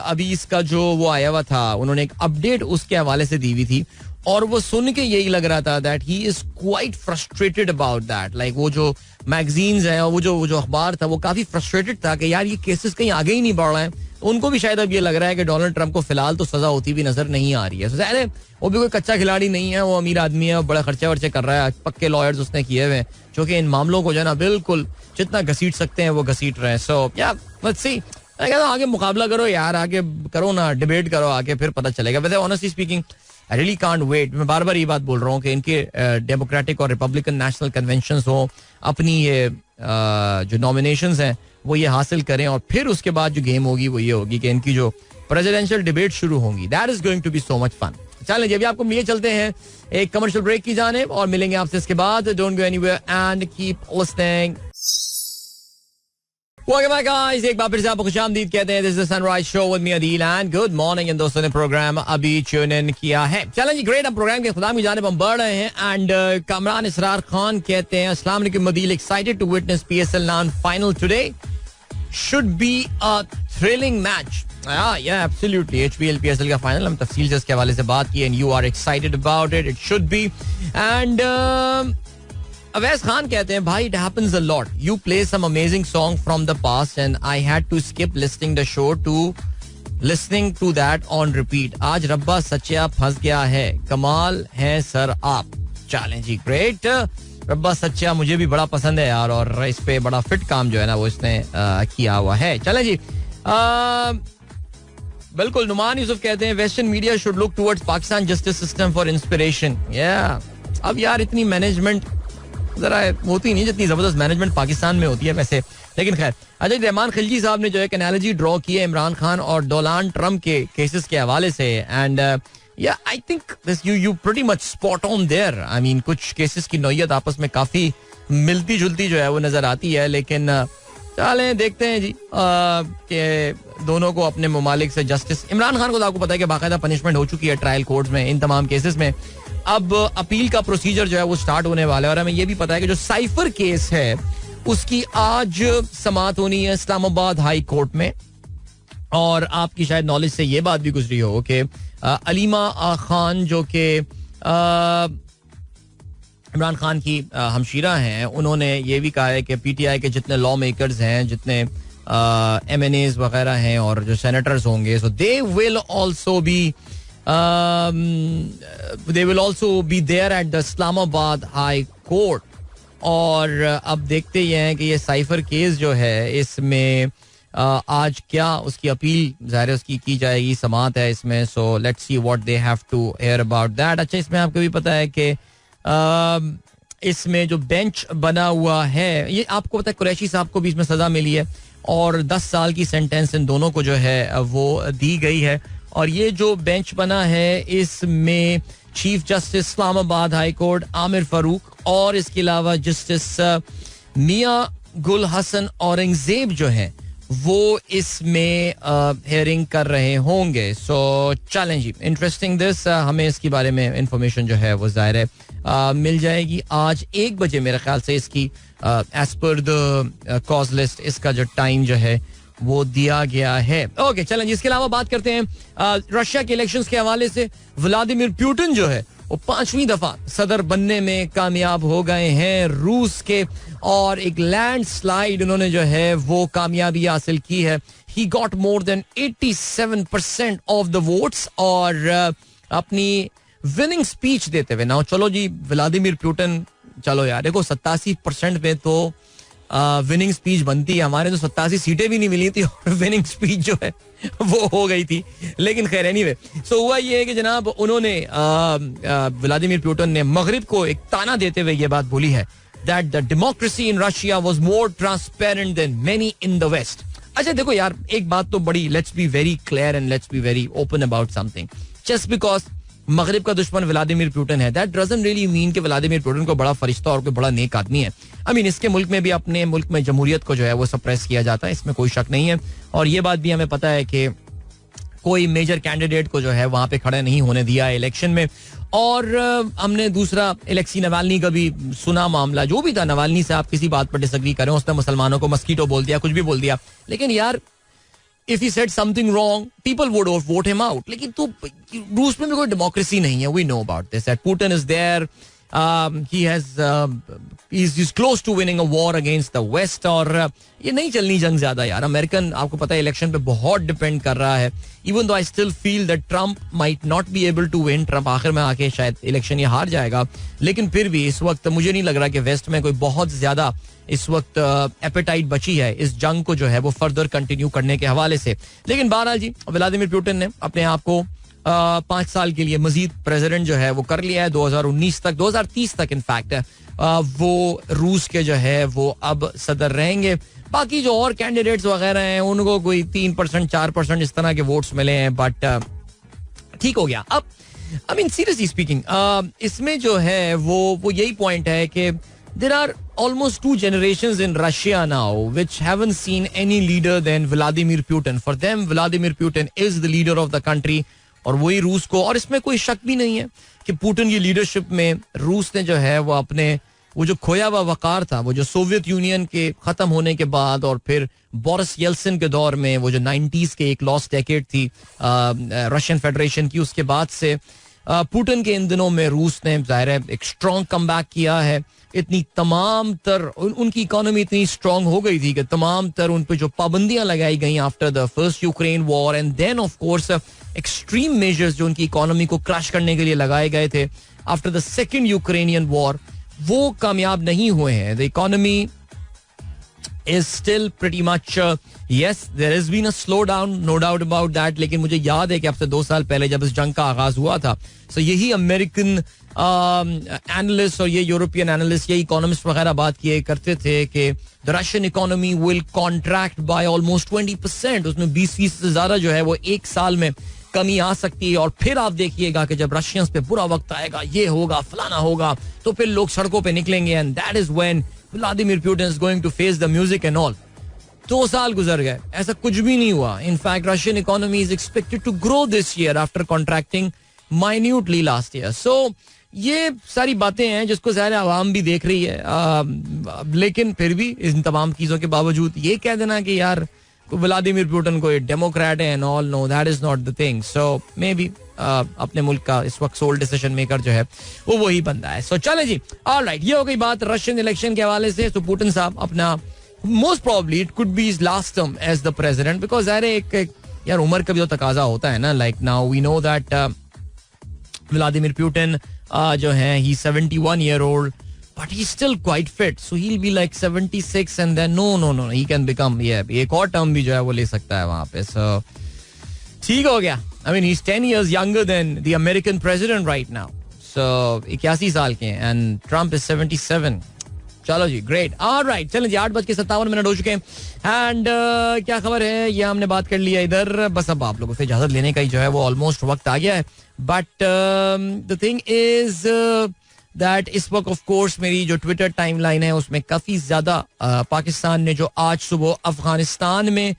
अभी इसका जो वो आया हुआ था, उन्होंने एक अपडेट उसके हवाले से दी हुई थी, और वो सुन के यही लग रहा था that he is quite frustrated about that. Like वो जो मैगजीन्स हैं और वो जो अखबार था वो काफी फ्रस्ट्रेटेड था कि यार ये केसेस कहीं आगे ही नहीं बढ़ रहे हैं. उनको भी शायद अब ये लग रहा है कि डोनाल्ड ट्रम्प को फिलहाल तो सजा होती भी नजर नहीं आ रही है. शायद वो भी कोई कच्चा खिलाड़ी नहीं है, वो अमीर आदमी है, बड़ा खर्चे वर्चे कर रहा है, पक्के लॉयर्स उसने किए हुए हैं जो कि इन मामलों को जो है ना बिल्कुल जितना घसीट सकते हैं वो घसीट रहे हैं. सो या लेट्स सी, मैं कहता हूं आगे मुकाबला करो यार, आगे करो ना, डिबेट करो आगे, फिर पता चलेगा. वैसे honestly speaking I really can't wait. मैं बार बार ये बात बोल रहा हूँ कि इनके डेमोक्रेटिक और रिपब्लिकन नेशनल कन्वेंशंस हो, अपनी ये जो नॉमिनेशंस हैं वो ये हासिल करें, और फिर उसके बाद जो गेम होगी वो ये होगी कि इनकी जो प्रेसिडेंशियल डिबेट शुरू होंगी. That is going to be so much fun. चलें जी, अभी आपको लिए चलते हैं एक कमर्शियल ब्रेक की जानिब और मिलेंगे आपसे इसके बाद. Don't go anywhere and keep listening. Welcome back guys, एक बार फिर से आपको खुशामदीद कहते हैं. This is the Sunrise Show with me Adil and good morning. इन दोस्तों ने प्रोग्राम अभी ट्यून इन किया है. चलें जी, ग्रेट. हम प्रोग्राम के खुदाम की जानिब हम बढ़ रहे हैं. एंड कामरान इसरार खान कहते हैं, अस्सलाम वालेकुम मदील, excited to witness PSL nine final today. Should be a thrilling match. Yeah, absolutely. HPL PSL का फाइनल, हम तफसील से इसके हवाले से बात की, and you are excited about it. It should be. And Awais Khan कहते हैं, भाई it happens a lot. You play some amazing song from the past and I had to skip listening the show to listening to that on repeat. आज रब्बा सच्चा फंस गया है, कमाल है सर आप. चलें जी, ग्रेट. रब्बा सच्चा मुझे भी बड़ा पसंद है यार, और इस पे बड़ा फिट काम जो है ना वो इसने किया हुआ है. चलें जी, बिल्कुल. नुमान यूसुफ कहते हैं, western media should look towards Pakistan justice system for inspiration. अब यार इतनी मैनेजमेंट जरा होती नहीं जितनी जबरदस्त मैनेजमेंट पाकिस्तान में होती है वैसे. लेकिन खैर, अजय रहमान खिलजी साहब ने जो है एनालॉजी ड्रॉ की है इमरान खान और डोनाल्ड ट्रम्प के केसेस के हवाले से. एंड या I think you pretty much spot on their. I mean कुछ केसेस की नौयत आपस में काफी मिलती जुलती जो है वो नजर आती है, लेकिन चलें देखते हैं जी कि दोनों को अपने ममालिक से जस्टिस. इमरान खान को तो आपको पता है कि बाकायदा पनिशमेंट हो चुकी है ट्रायल कोर्ट में इन तमाम केसेस में. अब अपील का प्रोसीजर जो है वो स्टार्ट होने वाला है और हमें ये भी पता है कि जो साइफर केस है उसकी आज समाअत होनी है इस्लामाबाद हाई कोर्ट में. और आपकी शायद नॉलेज से ये बात भी गुजरी हो कि अलीमा खान जो कि इमरान खान की हमशीरा हैं, उन्होंने ये भी कहा है कि पीटीआई के जितने लॉ मेकर्स हैं, जितने एमएनएज वगैरह हैं और जो सेनेटर्स होंगे, so they will also be there at the Islamabad High Court. और अब देखते ही हैं कि ये साइफर केस जो है इसमें आज क्या उसकी अपील ज़ाहिर है उसकी की जाएगी, समाअत है इसमें. So let's see what they have to hear about that. अच्छा, इसमें आपको भी पता है कि इसमें जो बेंच बना हुआ है, ये आपको पता है कुरैशी साहब को भी इसमें सजा मिली है और 10 साल की सेंटेंस इन दोनों को जो है वो दी गई है. और ये जो बेंच बना है इसमें chief justice Islamabad High court Aamir Farooq और इसके अलावा जस्टिस मियां गुल हसन औरंगजेब जो है वो इसमें हियरिंग कर रहे होंगे. सो चलें जी, इंटरेस्टिंग दिस. हमें इसके बारे में इंफॉर्मेशन जो है वो जाहिर है मिल जाएगी आज 1 बजे मेरे ख्याल से. इसकी as per the cause list इसका जो टाइम जो है वो दिया गया है. ओके चलें जी, इसके अलावा बात करते हैं रशिया के इलेक्शंस के हवाले से. व्लादिमीर पुतिन जो है वो 5वीं दफा सदर बनने में कामयाब हो गए हैं रूस के और एक लैंडस्लाइड उन्होंने जो है वो कामयाबी हासिल की है. He got more than 87% of the votes और अपनी विनिंग स्पीच देते हुए. ना चलो जी व्लादिमीर पुतिन, चलो यार देखो 87% पे तो विनिंग स्पीच बनती है. हमारे तो 87 सीटें भी नहीं मिली थी और विनिंग स्पीच जो है वो हो गई थी. लेकिन खैर एनीवे, सो हुआ ये है कि जनाब उन्होंने व्लादिमीर पुतिन ने मगरिब को एक ताना देते हुए ये बात बोली है that the democracy in Russia was more transparent than many in the West. अच्छा देखो यार, एक बात तो बड़ी, let's be very clear and let's be very open about something. Just because मगरिब का दुश्मन व्लादिमीर पुतिन है, that doesn't really mean कि व्लादिमीर पुतिन को बड़ा फरिश्ता और कोई बड़ा नेक आदमी है. I mean, इसके मुल्क में भी, अपने मुल्क में जमहूरियत को जो है वो सप्रेस किया जाता है, इसमें कोई शक नहीं है. और ये बात भी हमें पता है कि कोई मेजर कैंडिडेट को जो है वहां पे खड़ा नहीं होने दिया है इलेक्शन में. और हमने दूसरा एलेक्सी नवाल्नी का भी सुना मामला, जो भी था. नवाल्नी से आप किसी बात पर डिसएग्री करें, उसने मुसलमानों को मस्कीटो बोल दिया, कुछ भी बोल दिया, लेकिन यार if he said something wrong, people would vote him out. लेकिन तो रूस में भी कोई डेमोक्रेसी नहीं है. We know about this. That Putin is there. He's close to winning a war against the West. और ये नहीं चलनी जंग ज्यादा यार. अमेरिकन आपको पता है इलेक्शन पे बहुत डिपेंड कर रहा है. Even though I still feel that Trump might not be able to win. Trump आखिर में आके शायद इलेक्शन ये हार जाएगा, लेकिन फिर भी इस वक्त मुझे नहीं लग रहा कि वेस्ट में कोई बहुत ज्यादा इस वक्त एपेटाइट बची है इस जंग को जो है वो फर्दर कंटिन्यू करने के हवाले से. लेकिन बहरहाल जी, व्लादिमीर पुतिन ने अपने आप को 5 साल के लिए मजीद प्रेसिडेंट जो है वो कर लिया है. 2019 तक, 2030 तक इनफैक्ट वो रूस के जो है वो अब सदर रहेंगे. बाकी जो और कैंडिडेट्स वगैरह हैं उनको कोई 3% 4% इस तरह के वोट्स मिले हैं, बट ठीक हो गया. अब आई मीन सीरियसली स्पीकिंग, इसमें जो है वो यही पॉइंट है कि there are almost 2 generations in Russia now which haven't seen any leader than Vladimir Putin. For them, Vladimir Putin is the leader of the country. और वही रूस को, और इसमें कोई शक भी नहीं है कि पुतिन की लीडरशिप में रूस ने जो है वो अपने वो जो खोया हुआ वकार था, वो जो सोवियत यूनियन के खत्म होने के बाद और फिर बोरिस येल्सिन के दौर में वो जो 90s के एक लॉस्ट डेकेड थी रशियन फेडरेशन की, उसके बाद से पुतिन के इन दिनों में रूस ने जाहिर है एक स्ट्रॉन्ग कमबैक किया है. इतनी तमाम तर उनकी इकोनॉमी इतनी स्ट्रांग हो गई थी कि तमाम तर उन पे जो पाबंदियां लगाई गई after the first Ukraine war and then of course extreme measures जो उनकी इकोनॉमी को क्रश करने के लिए लगाए गए थे after the second Ukrainian war, वो कामयाब नहीं हुए हैं. The economy is still pretty much yes, there has been a slowdown, no doubt about that. लेकिन मुझे याद है कि अब से 2 साल पहले जब इस जंग का आगाज हुआ था, so यही अमेरिकन एनालिस्ट और ये यूरोपियन एनालिस्ट, ये इकोनॉमिस्ट वगैरह बात किए करते थे कि the Russian economy will contract by almost 20%. उसमें 20% से ज्यादा जो है वो एक साल में कमी आ सकती है, और फिर आप देखिएगा कि जब रशियंस पे बुरा वक्त आएगा, ये होगा, फलाना होगा, तो फिर लोग सड़कों पे निकलेंगे, and that is when Vladimir Putin is going to face the music and all. 2 साल गुजर गए, ऐसा कुछ भी नहीं हुआ. In fact Russian economy is expected to grow this year after contracting minutely last year. So ये सारी बातें हैं जिसको ज़ाहिर आवाम भी देख रही है, लेकिन फिर भी इन तमाम चीज़ों के बावजूद ये कह देना कि यार व्लादिमीर पुतिन को डेमोक्रेट है and all, no, that is not the thing. So maybe अपने मुल्क का इस वक्त सोल डिसीजन मेकर जो है वो वही बंदा है. सो चले जी, ऑलराइट, ये हो गई बात रशियन इलेक्शन के हवाले से. तो पुतिन साहब अपना most probably it could be his last term as the president, because ज़ाहिर है एक यार उम्र का भी तो तकाजा होता है ना. Like now we know that Vladimir Putin जो है ही 71 year old, but he's still quite fit, so he'll be like 76 and then no he can become, एक और टर्म भी जो है वो ले सकता है वहां पे. so ठीक हो गया. I mean he's 10 years younger than the American president right now, so 81 साल के हैं, and Trump is 77. चलो जी, ग्रेट. ऑलराइट, चलें जी, 8:57 हो चुके हैं. एंड क्या खबर है, ये हमने बात कर लिया इधर. बस अब आप लोगों से इजाजत लेने का ही जो है वो ऑलमोस्ट वक्त आ गया है. But the thing is that इस वक्त ऑफ कोर्स मेरी जो ट्विटर टाइमलाइन है उसमें काफी ज्यादा पाकिस्तान ने जो आज सुबह अफगानिस्तान में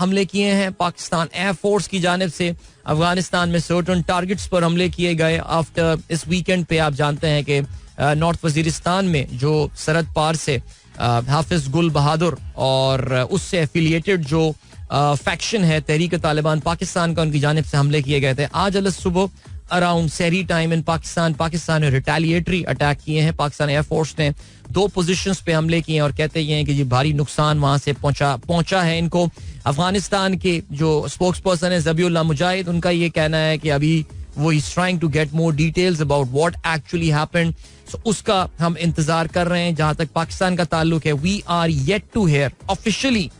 हमले किए हैं, पाकिस्तान एयरफोर्स की जानिब से अफगानिस्तान में सर्टन टारगेट्स पर हमले किए गए आफ्टर इस वीकेंड पे. आप जानते हैं कि नॉर्थ वजीरिस्तान में जो सरहद पार से हाफिज गुल बहादुर और उससे एफिलिएटेड जो फैक्शन है तहरीक तालिबान पाकिस्तान का, उनकी जानिब से हमले किए गए थे आज अलग सुबह अराउंड सहरी टाइम इन पाकिस्तान ने रिटेलिएटरी अटैक किए हैं. पाकिस्तान एयरफोर्स ने 2 पोजीशंस पे हमले किए हैं और कहते हैं कि जी भारी नुकसान वहां से पहुंचा है इनको. अफगानिस्तान के जो स्पोक्स पर्सन है ज़बीउल्लाह मुजाहिद, उनका ये कहना है कि अभी वो is trying to get more details about what actually happened. So उसका हम इंतजार कर रहे हैं. जहां तक पाकिस्तान का ताल्लुक है, we are yet to hear officially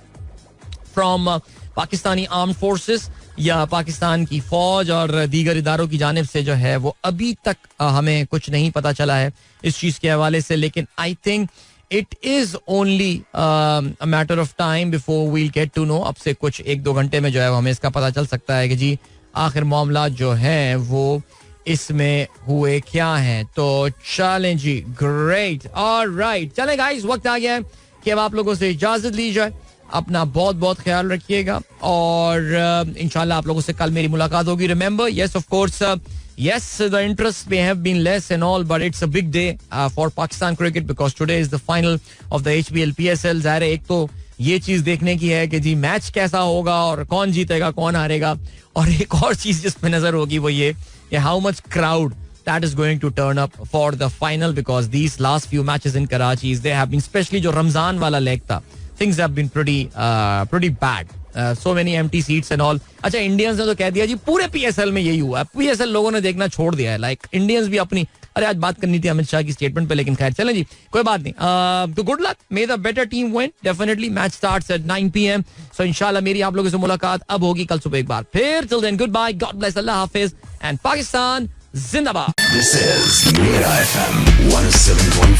from Pakistani armed forces या पाकिस्तान की फौज और दीगर इदारों की जानिब से जो है वो अभी तक हमें कुछ नहीं पता चला है इस चीज के हवाले से. लेकिन I think it is only a matter of time before we'll get to know. अब से कुछ 1-2 घंटे में जो है हमें इसका पता चल सकता है कि जी आखिर मामला जो है वो इसमें हुए क्या हैं. तो चलें जी, ग्रेट. ऑलराइट, चलें गाइस, वक्त आ गया है कि अब आप लोगों से इजाजत ली जाए. अपना बहुत बहुत ख्याल रखिएगा और इंशाल्लाह आप लोगों से कल मेरी मुलाकात होगी. Remember, yes of course, yes, the interest may have been less and all, but it's a big day for Pakistan cricket because today is the final of the HBL PSL. ज़ाहिर है एक तो ये चीज देखने की है कि जी मैच कैसा होगा और कौन जीतेगा कौन हारेगा, और एक और चीज जिसमें नजर होगी वो ये how much crowd that is going to turn up for the final because these last few matches in Karachi they have been, especially जो रमजान वाला लेग था, things have been pretty bad. So many empty seats and all. अच्छा, इंडियंस ने तो कह दिया जी पूरे पीएसएल में यही हुआ है. पीएसएल लोगों ने देखना छोड़ दिया है. लाइक इंडियंस भी अपनी, अरे आज बात करनी थी अमित शाह की स्टेटमेंट पे, लेकिन खैर चलें जी, कोई बात नहीं. तो good luck, may the better team win. Definitely match starts at 9 PM. सो इंशाल्लाह मेरी आप लोगों से मुलाकात अब होगी कल सुबह एक बार फिर. Till then good bye, God bless, Allah हाफिज एंड पाकिस्तान जिंदाबाद. This is Mira FM 107.5.